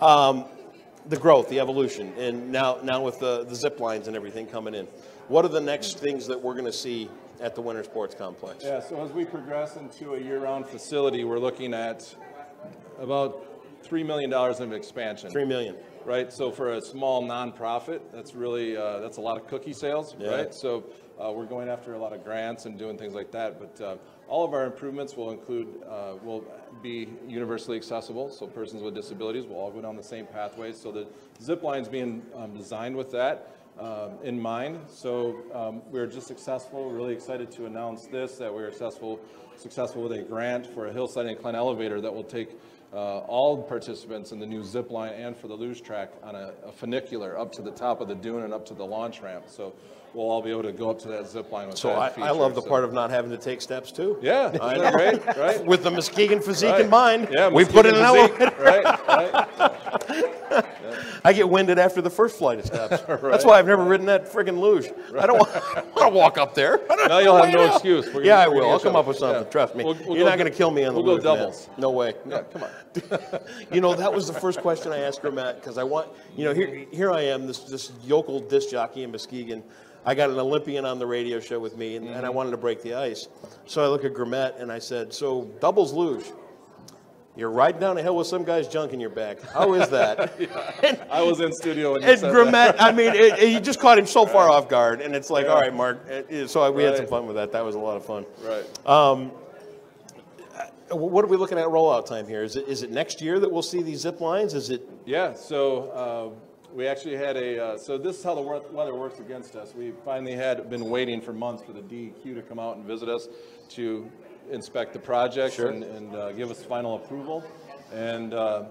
The growth, the evolution, and now with the zip lines and everything coming in, what are the next things that we're going to see at the Winter Sports Complex? Yeah, so as we progress into a year-round facility, we're looking at about $3 million of expansion. $3 million. Right, so for a small nonprofit, that's really that's a lot of cookie sales, right? So we're going after a lot of grants and doing things like that. But all of our improvements will be universally accessible. So persons with disabilities will all go down the same pathways. So the zip line's being designed with that in mind. So we're just successful. Really excited to announce that we're successful with a grant for a hillside incline elevator that will take all participants in the new zip line and for the luge track on a funicular up to the top of the dune and up to the launch ramp. So we'll all be able to go up to that zip line with that feature. I love the part of not having to take steps too. Yeah, I know, right? With the Muskegon physique in mind, yeah, we put in an elevator. Right. I get winded after the first flight of steps. That's why I've never ridden that friggin' luge. I don't want to walk up there. Now you'll have no excuse. I will. I'll come up with something. Trust me. You're not going to kill me on the luge. We'll go doubles. Man. No way. Yeah, come on. That was the first question I asked Grimet, because I want, here I am, this yokel disc jockey in Muskegon. I got an Olympian on the radio show with me, and I wanted to break the ice. So I look at Grimet and I said, so doubles luge. You're riding down a hill with some guy's junk in your back. How is that? I was in studio when you and said Grimet, that. I mean, you just caught him so far off guard, and it's like, all right, Mark. So we had some fun with that. That was a lot of fun. Right. What are we looking at rollout time here? Is it next year that we'll see these zip lines? Is it? Yeah. So we actually had so this is how the weather works against us. We finally had been waiting for months for the DEQ to come out and visit us to inspect the project and give us final approval. And the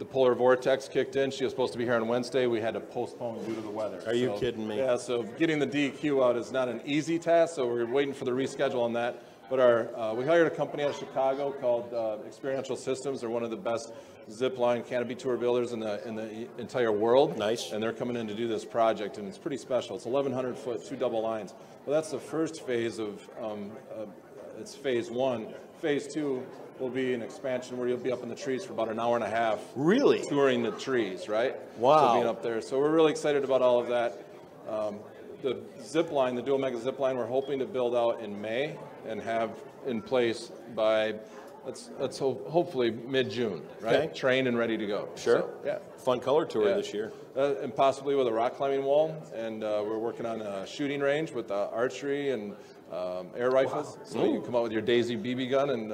polar vortex kicked in. She was supposed to be here on Wednesday. We had to postpone due to the weather. Are you kidding me? Yeah, so getting the DEQ out is not an easy task, so we're waiting for the reschedule on that. But we hired a company out of Chicago called Experiential Systems. They're one of the best zip line canopy tour builders in the entire world. Nice. And they're coming in to do this project, and it's pretty special. It's 1,100 foot, 2 double lines. Well, that's the first phase of, it's phase 1. Phase 2 will be an expansion where you'll be up in the trees for about an hour and a half. Really? Touring the trees, right? Wow. So being up there. So we're really excited about all of that. The zip line, the dual mega zip line, we're hoping to build out in May and have in place by, let's hopefully mid-June, right? Okay. Trained and ready to go. Sure. So, yeah. Fun color tour this year. And possibly with a rock climbing wall. And we're working on a shooting range with archery and air rifles. So you can come out with your Daisy BB gun and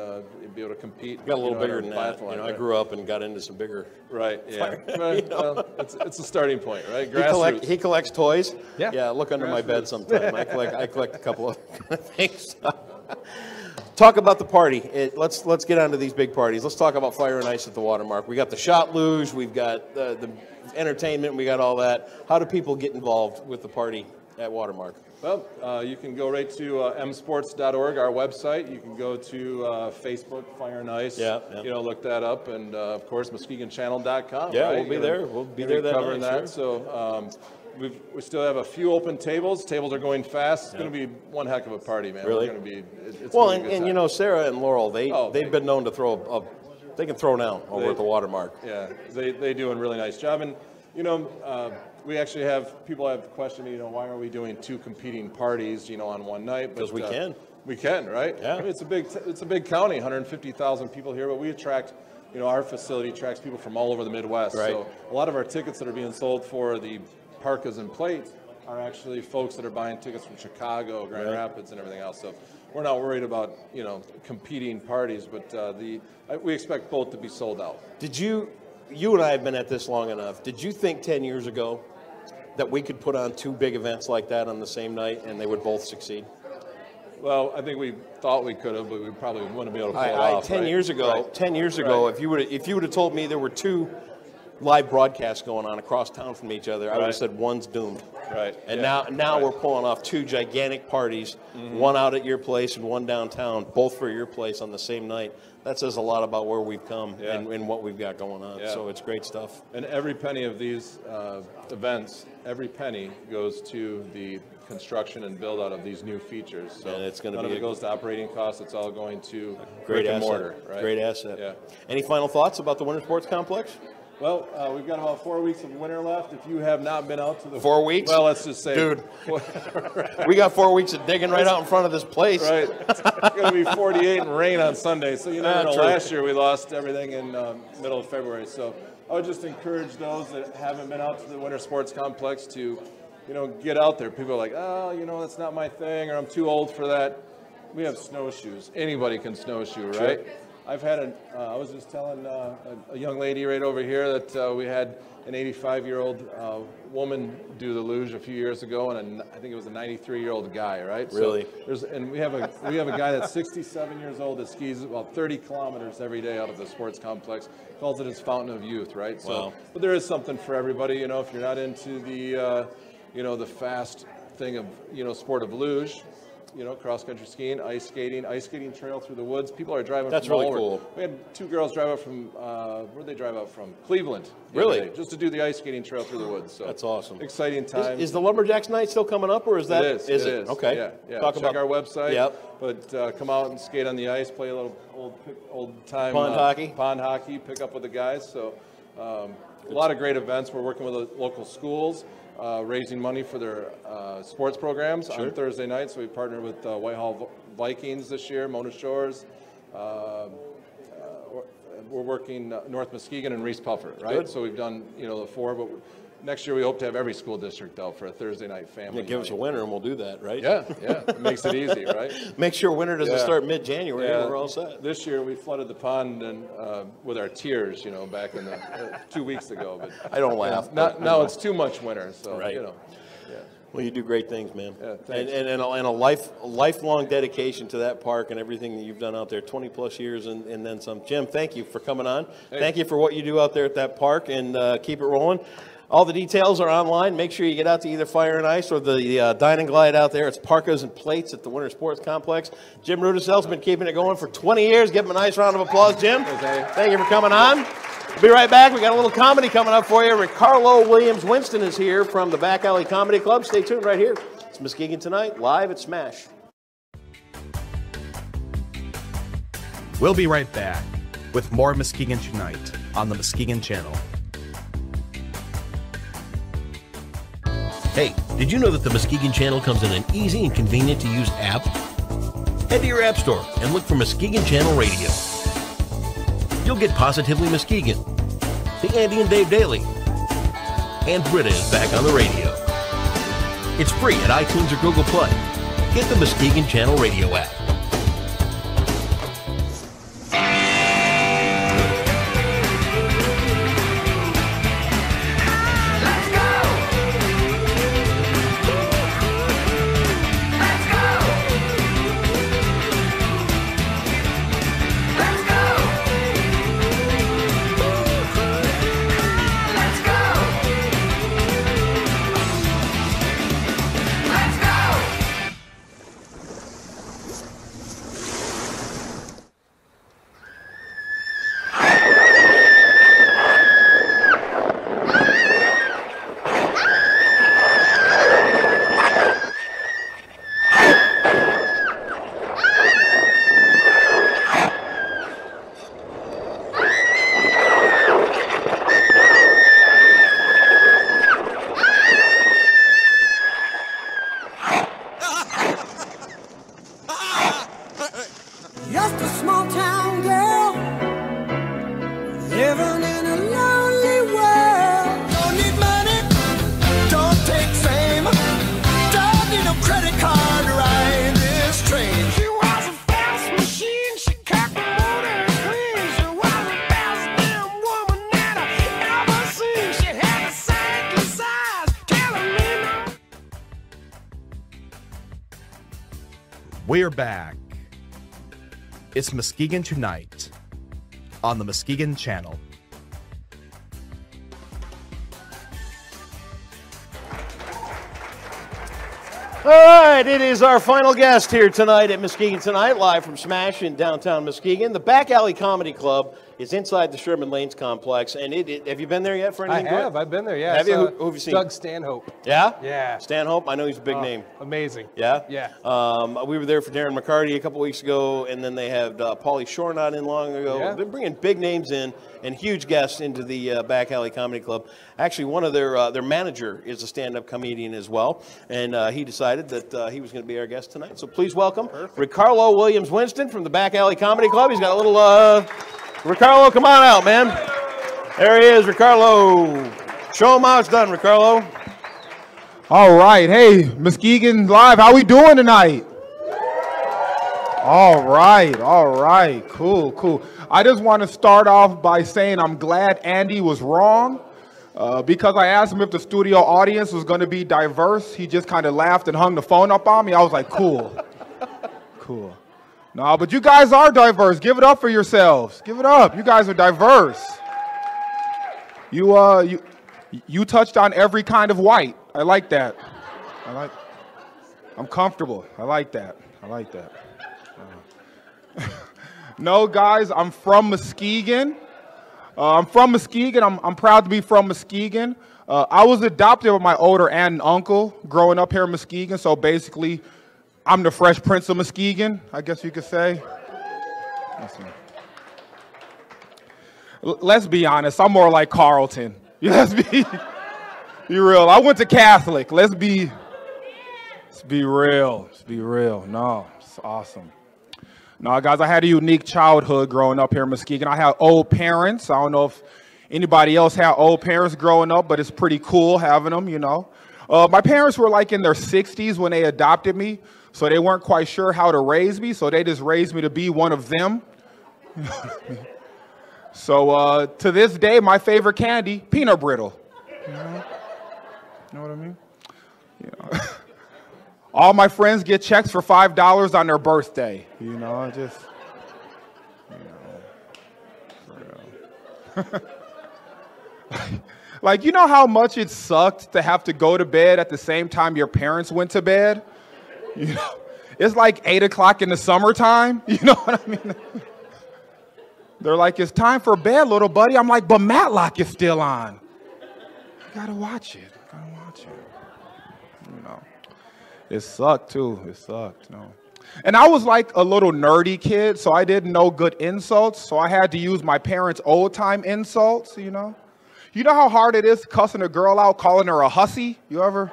be able to compete. Got a little bigger than that. biathlon, I grew up and got into some bigger. Right. Yeah. Right. Well, it's a starting point, right? He collects toys. Yeah. Yeah. Look under my bed sometime. I collect a couple of things. Talk about the party. Let's get on to these big parties. Let's talk about Fire and Ice at the Watermark. We got the shot luge. We've got the entertainment. We got all that. How do people get involved with the party at Watermark? Well, you can go right to msports.org, our website. You can go to Facebook, Fire and Ice. Yeah. Look that up, and of course, MuskegonChannel.com. Yeah, right? we'll be there. We'll be there that covering night, that. So we still have a few open tables. Tables are going fast. It's going to be one heck of a party, man. Really? It's going to be. It's Well, gonna be a good time. Sarah and Laurel, they've been known to throw they can throw down over at the Watermark. Yeah, they do a really nice job, and we actually people have questioned, why are we doing two competing parties, on one night? Because we can. We can, right? Yeah. I mean, it's a big county, 150,000 people here, but we attract, our facility attracts people from all over the Midwest. Right. So a lot of our tickets that are being sold for the parkas and plates are actually folks that are buying tickets from Chicago, Grand Rapids, and everything else. So we're not worried about, competing parties, but we expect both to be sold out. You and I have been at this long enough. Did you think 10 years ago that we could put on two big events like that on the same night and they would both succeed? Well, I think we thought we could have, but we probably wouldn't be able to pull it off. 10 years ago, if you would have told me there were two live broadcasts going on across town from each other, I would have said one's doomed. Right. And now we're pulling off two gigantic parties, one out at your place and one downtown, both for your place on the same night. That says a lot about where we've come and what we've got going on. Yeah. So it's great stuff. And every penny of these events, every penny goes to the construction and build out of these new features. So and it's going to none of it goes to operating costs. It's all going to great brick and asset. mortar. Right? Great asset. Yeah. Any final thoughts about the Winter Sports Complex? Well, we've got about 4 weeks of winter left. If you have not been out to the 4 weeks, well, let's just say, dude, we got 4 weeks of digging right out in front of this place. Right, it's going to be 48 and rain on Sunday. So last year we lost everything in middle of February. So I would just encourage those that haven't been out to the Winter Sports Complex to, get out there. People are like, that's not my thing, or I'm too old for that. We have snowshoes. Anybody can snowshoe, right? Sure. I've had I was just telling a young lady right over here that we had an 85-year-old woman do the luge a few years ago, and I think it was a 93-year-old guy, right? Really? So we have a guy that's 67 years old that skis about 30 kilometers every day out of the sports complex. Calls it his fountain of youth, right? So, wow. But there is something for everybody, if you're not into the the fast thing of sport of luge. Cross-country skiing, ice skating trail through the woods. People are driving That's from really all over. cool. We had two girls drive up from, where'd they drive up from? Cleveland. Really? Just to do the ice skating trail through the woods. So that's awesome. Exciting time. Is the Lumberjacks night still coming up, or is that? It is. Okay. Yeah. Talk Check about our website. Yep. But come out and skate on the ice, play a little old time pond hockey, pick up with the guys. So a lot of great events. We're working with the local schools. Raising money for their sports programs on Thursday night. So we partnered with Whitehall Vikings this year, Mona Shores. We're working North Muskegon and Reese Puffer, right? Good. So we've done the four, but next year we hope to have every school district out for a Thursday night family. Yeah, give us a winter and we'll do that, right? Yeah. It makes it easy, right? Make sure winter doesn't start mid-January and we're all set. This year we flooded the pond and with our tears, back in the 2 weeks ago. But I don't laugh. Now it's too much winter, so right. Yeah. Well, you do great things, man. Yeah, thanks. And a lifelong dedication to that park and everything that you've done out there, 20 plus years and then some. Jim, thank you for coming on. Hey. Thank you for what you do out there at that park, and keep it rolling. All the details are online. Make sure you get out to either Fire and Ice or the Dine and Glide out there. It's Parkas and Plates at the Winter Sports Complex. Jim Rudicel's been keeping it going for 20 years. Give him a nice round of applause, Jim. Okay. Thank you for coming on. We'll be right back. We got a little comedy coming up for you. Ricardo Williams Winston is here from the Back Alley Comedy Club. Stay tuned right here. It's Muskegon Tonight, live at Smash. We'll be right back with more Muskegon Tonight on the Muskegon Channel. Hey, did you know that the Muskegon Channel comes in an easy and convenient to use app? Head to your app store and look for Muskegon Channel Radio. You'll get Positively Muskegon, the Andy and Dave Daily, and Britta is back on the radio. It's free at iTunes or Google Play. get the Muskegon Channel radio app. Just a small town girl living in a lonely world. Don't need money, don't take fame, don't need no credit card to ride this train. She was a fast machine, she kept the motor clean. She was the best damn woman that I ever seen. She had a sightless eyes telling me no. We're back. It's Muskegon Tonight on the Muskegon Channel. All right, it is our final guest here tonight at Muskegon Tonight, live from Smash in downtown Muskegon. The Back Alley Comedy Club is inside the Sherman Lanes complex, and have you been there yet for anything? I have. I've been there. Yeah. Have you? Who have you seen? Doug Stanhope. Yeah. Yeah. Stanhope. I know he's a big name. Amazing. Yeah. Yeah. We were there for Darren McCarty a couple weeks ago, and then they had Pauly Shore not in long ago. Yeah. They're bringing big names in and huge guests into the Back Alley Comedy Club. Actually, one of their manager is a stand-up comedian as well, and he decided that he was going to be our guest tonight. So please welcome Ricardo Williams Winston from the Back Alley Comedy Club. He's got a little. Ricardo, come on out, man. There he is, Ricardo. Show him how it's done, Ricardo. All right. Hey, Muskegon Live, how we doing tonight? All right. Cool. I just want to start off by saying I'm glad Andy was wrong because I asked him if the studio audience was going to be diverse. He just kind of laughed and hung the phone up on me. I was like, cool. No, but you guys are diverse. Give it up for yourselves. Give it up. You guys are diverse. You touched on every kind of white. I like that. I'm comfortable. I like that. No, guys, I'm from Muskegon. I'm proud to be from Muskegon. I was adopted by my older aunt and uncle growing up here in Muskegon, so basically, I'm the Fresh Prince of Muskegon, I guess you could say. Let's be honest, I'm more like Carlton. Let's be real. I went to Catholic. Let's be real. No, it's awesome. No, guys, I had a unique childhood growing up here in Muskegon. I had old parents. I don't know if anybody else had old parents growing up, but it's pretty cool having them, you know. My parents were like in their 60s when they adopted me, so they weren't quite sure how to raise me, so they just raised me to be one of them. You know what I mean? So to this day, my favorite candy, peanut brittle. You know what I mean? You know. All my friends get checks for $5 on their birthday. You know, just, for real. Like, you know how much it sucked to have to go to bed at the same time your parents went to bed? You know, it's like 8 o'clock in the summertime. You know what I mean? They're like, it's time for bed, little buddy. I'm like, but Matlock is still on. You gotta watch it. You know, it sucked too. No. And I was like a little nerdy kid, so I didn't know good insults. So I had to use my parents' old time insults. You know how hard it is cussing a girl out, calling her a hussy. You ever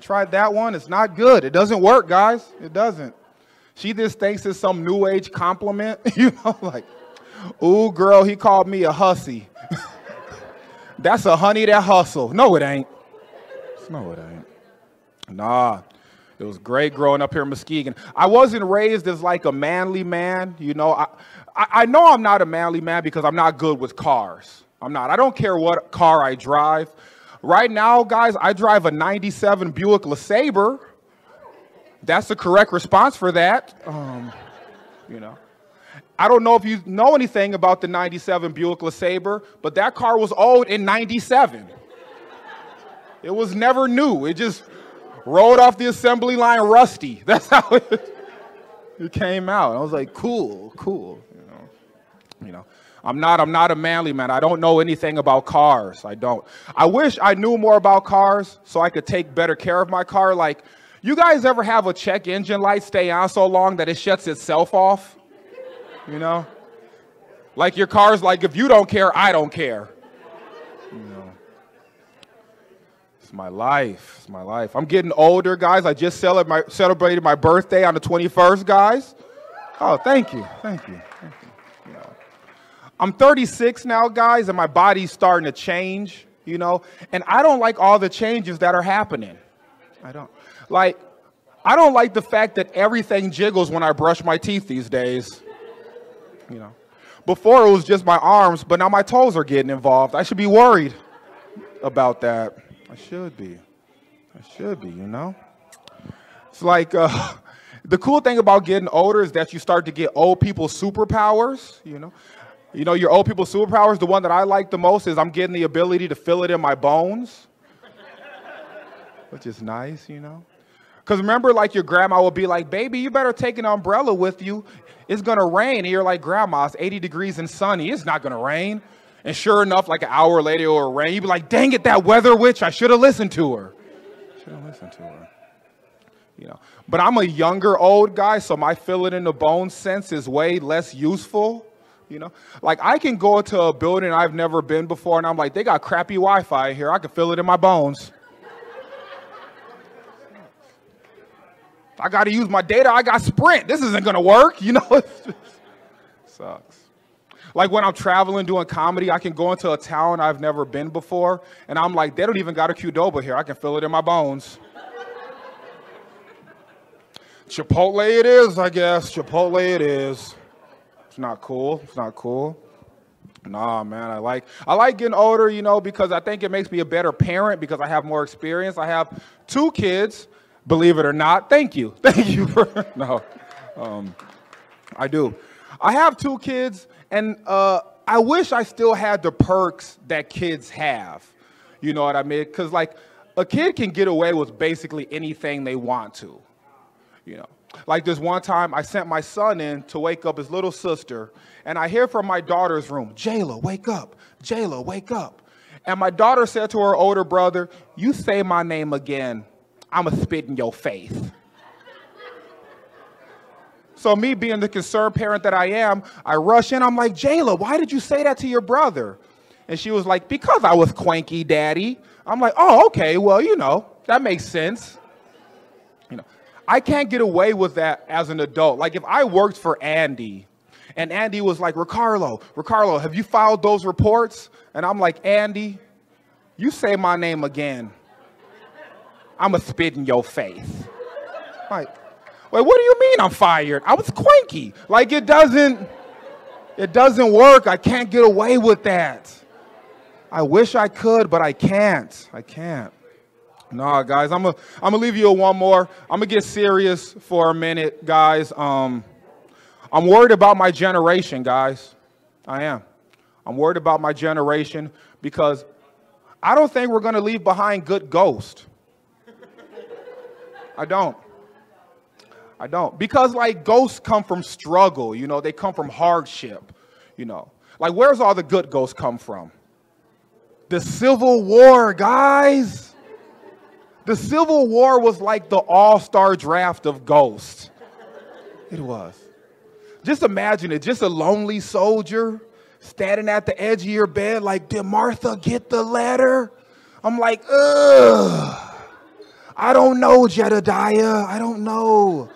tried that one? It's not good. It doesn't work, guys. It doesn't. She just thinks it's some new age compliment. You know, like, ooh, girl, he called me a hussy. That's a honey that hustle. No, it ain't. Nah. It was great growing up here in Muskegon. I wasn't raised as like a manly man, you know. I know I'm not a manly man because I'm not good with cars. I'm not. I don't care what car I drive. Right now, guys, I drive a 97 Buick LeSabre. That's the correct response for that. You know. I don't know if you know anything about the 97 Buick LeSabre, but that car was old in 97. It was never new. It just rolled off the assembly line rusty. That's how it came out. I was like, cool. You know, I'm not a manly man. I don't know anything about cars. I don't. I wish I knew more about cars so I could take better care of my car. Like, you guys ever have a check engine light stay on so long that it shuts itself off? You know? Like your car's like, if you don't care, I don't care. You know. It's my life. It's my life. I'm getting older, guys. I just celebrated my birthday on the 21st, guys. Oh, thank you. Thank you. You know. I'm 36 now, guys, and my body's starting to change, you know. And I don't like all the changes that are happening. I don't like the fact that everything jiggles when I brush my teeth these days. You know. Before it was just my arms, but now my toes are getting involved. I should be worried about that. I should be, you know? It's like, the cool thing about getting older is that you start to get old people's superpowers, you know? You know, your old people's superpowers, the one that I like the most is I'm getting the ability to feel it in my bones, which is nice, you know? Because remember, like, your grandma would be like, baby, you better take an umbrella with you. It's going to rain. And you're like, grandma, it's 80 degrees and sunny. It's not going to rain. And sure enough, like an hour later, it will rain. You'd be like, dang it, that weather witch, I should have listened to her. You know, but I'm a younger old guy, so my feel it in the bone sense is way less useful. You know, like I can go into a building I've never been before, and I'm like, they got crappy Wi-Fi here. I can feel it in my bones. I got to use my data. I got Sprint. This isn't going to work. You know, it just sucks. Like when I'm traveling doing comedy, I can go into a town I've never been before, and I'm like, they don't even got a Qdoba here. I can feel it in my bones. Chipotle it is, I guess. Chipotle it is. It's not cool. It's not cool. Nah, man, I like getting older, you know, because I think it makes me a better parent because I have more experience. I have 2 kids, believe it or not. Thank you. Thank you for, no, I do. I have 2 kids, and I wish I still had the perks that kids have. You know what I mean? Because, like, a kid can get away with basically anything they want to. You know, like this one time I sent my son in to wake up his little sister, and I hear from my daughter's room, Jayla, wake up. Jayla, wake up. And my daughter said to her older brother, you say my name again, I'ma spit in your face. So me being the concerned parent that I am, I rush in, I'm like, Jayla, why did you say that to your brother? And she was like, because I was cranky, Daddy. I'm like, oh, okay, well, you know, that makes sense. You know, I can't get away with that as an adult. Like if I worked for Andy and Andy was like, Ricardo, have you filed those reports? And I'm like, Andy, you say my name again, I'ma spit in your face. Like, wait, what do you mean I'm fired? I was cranky. Like it doesn't work. I can't get away with that. I wish I could, but I can't. Nah, guys, I'm gonna leave you with one more. I'm gonna get serious for a minute, guys. I'm worried about my generation, guys. I am. I'm worried about my generation because I don't think we're gonna leave behind good ghosts. I don't. Because like ghosts come from struggle, you know, they come from hardship, you know. Like where's all the good ghosts come from? The Civil War, guys. The Civil War was like the all-star draft of ghosts. It was. Just imagine it, just a lonely soldier standing at the edge of your bed like, did Martha get the letter? I'm like, ugh. I don't know, Jedediah. I don't know.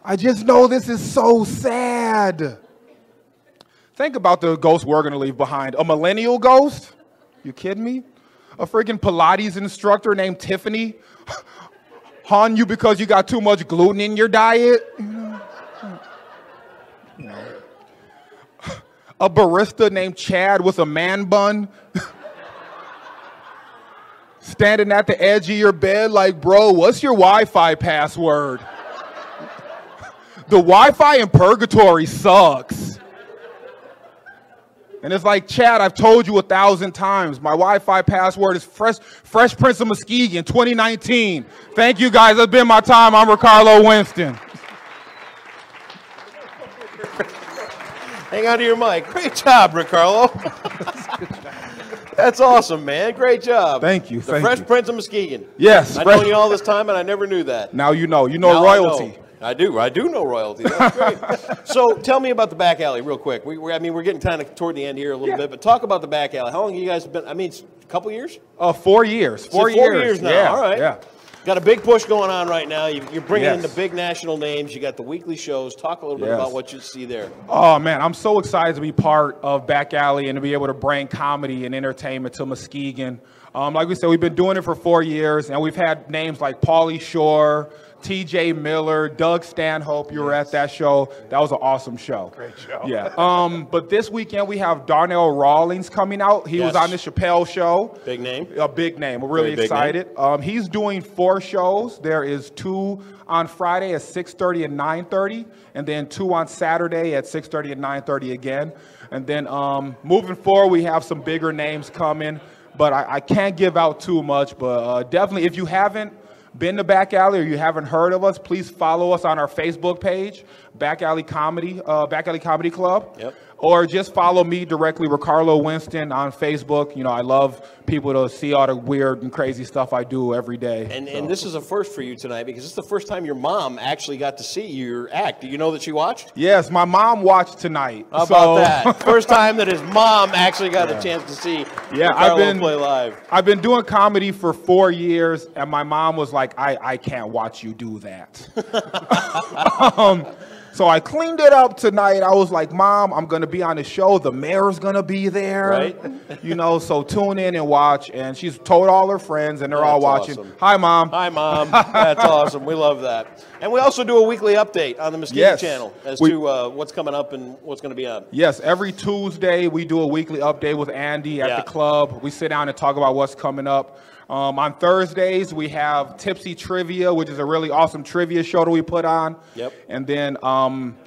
I just know this is so sad. Think about the ghost we're going to leave behind. A millennial ghost? You kidding me? A freaking Pilates instructor named Tiffany harm you because you got too much gluten in your diet. A barista named Chad with a man bun standing at the edge of your bed like, bro, what's your Wi-Fi password? The Wi-Fi in purgatory sucks. And it's like, Chad, I've told you 1,000 times. My Wi-Fi password is Fresh Prince of Muskegon 2019. Thank you, guys. That's been my time. I'm Ricardo Winston. Hang on to your mic. Great job, Ricardo. That's awesome, man. Great job. Thank you. The Fresh Prince of Muskegon. Yes. I've known you all this time, and I never knew that. Now you know. You know royalty. I do know royalty. That's great. So tell me about the back alley real quick. We're getting kind of toward the end here a little bit, but talk about the back alley. How long have you guys been? I mean, it's a couple years? 4 years. 4 years now. Yeah, all right. Yeah. Got a big push going on right now. You're bringing in the big national names. You got the weekly shows. Talk a little bit about what you see there. Oh, man, I'm so excited to be part of Back Alley and to be able to bring comedy and entertainment to Muskegon. Like we said, we've been doing it for 4 years, and we've had names like Pauly Shore, T.J. Miller, Doug Stanhope. You were at that show. That was an awesome show. Great show. Yeah. But this weekend we have Darnell Rawlings coming out. He was on the Chappelle show. Big name. A big name. We're really excited. He's doing 4 shows. There is 2 on Friday at 6:30 and 9:30, and then 2 on Saturday at 6:30 and 9:30 again. And then moving forward, we have some bigger names coming, but I can't give out too much. But definitely, if you haven't been to Back Alley or you haven't heard of us, please follow us on our Facebook page, Back Alley Comedy Club. Yep. Or just follow me directly, Ricardo Winston, on Facebook. You know, I love people to see all the weird and crazy stuff I do every day. And this is a first for you tonight because it's the first time your mom actually got to see your act. Do you know that she watched? Yes, my mom watched tonight. How about that? First time that his mom actually got a chance to see Ricardo play live. I've been doing comedy for 4 years, and my mom was like, I can't watch you do that. So I cleaned it up tonight. I was like, Mom, I'm going to be on the show. The mayor's going to be there. Right. You know, so tune in and watch. And she's told all her friends, and they're all watching. Awesome. Hi, Mom. Hi, Mom. That's awesome. We love that. And we also do a weekly update on the Muskegon channel as to what's coming up and what's going to be on. Yes, every Tuesday we do a weekly update with Andy at the club. We sit down and talk about what's coming up. On Thursdays, we have Tipsy Trivia, which is a really awesome trivia show that we put on. Yep. And then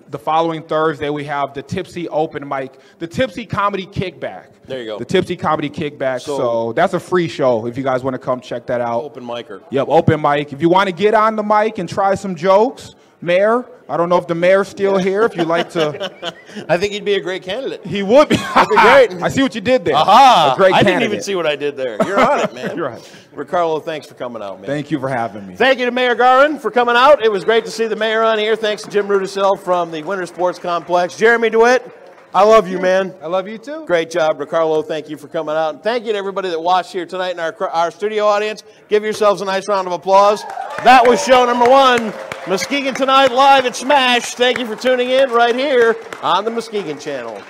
the following Thursday, we have the Tipsy Open Mic, the Tipsy Comedy Kickback. There you go. The Tipsy Comedy Kickback. So that's a free show if you guys want to come check that out. Open micer. Yep, open mic. If you want to get on the mic and try some jokes, Mayor, I don't know if the mayor's still here. If you'd like to. I think he'd be a great candidate. He would be. That'd be great. I see what you did there. Aha. A great I candidate. didn't even see what I did there. You're on it, man. You're right. Ricardo, thanks for coming out, man. Thank you for having me. Thank you to Mayor Garin for coming out. It was great to see the mayor on here. Thanks to Jim Rudisill from the Winter Sports Complex. Jeremy DeWitt, I love you, man. I love you too. Great job, Ricardo. Thank you for coming out. And thank you to everybody that watched here tonight in our studio audience. Give yourselves a nice round of applause. That was show number 1, Muskegon Tonight live at Smash. Thank you for tuning in right here on the Muskegon channel.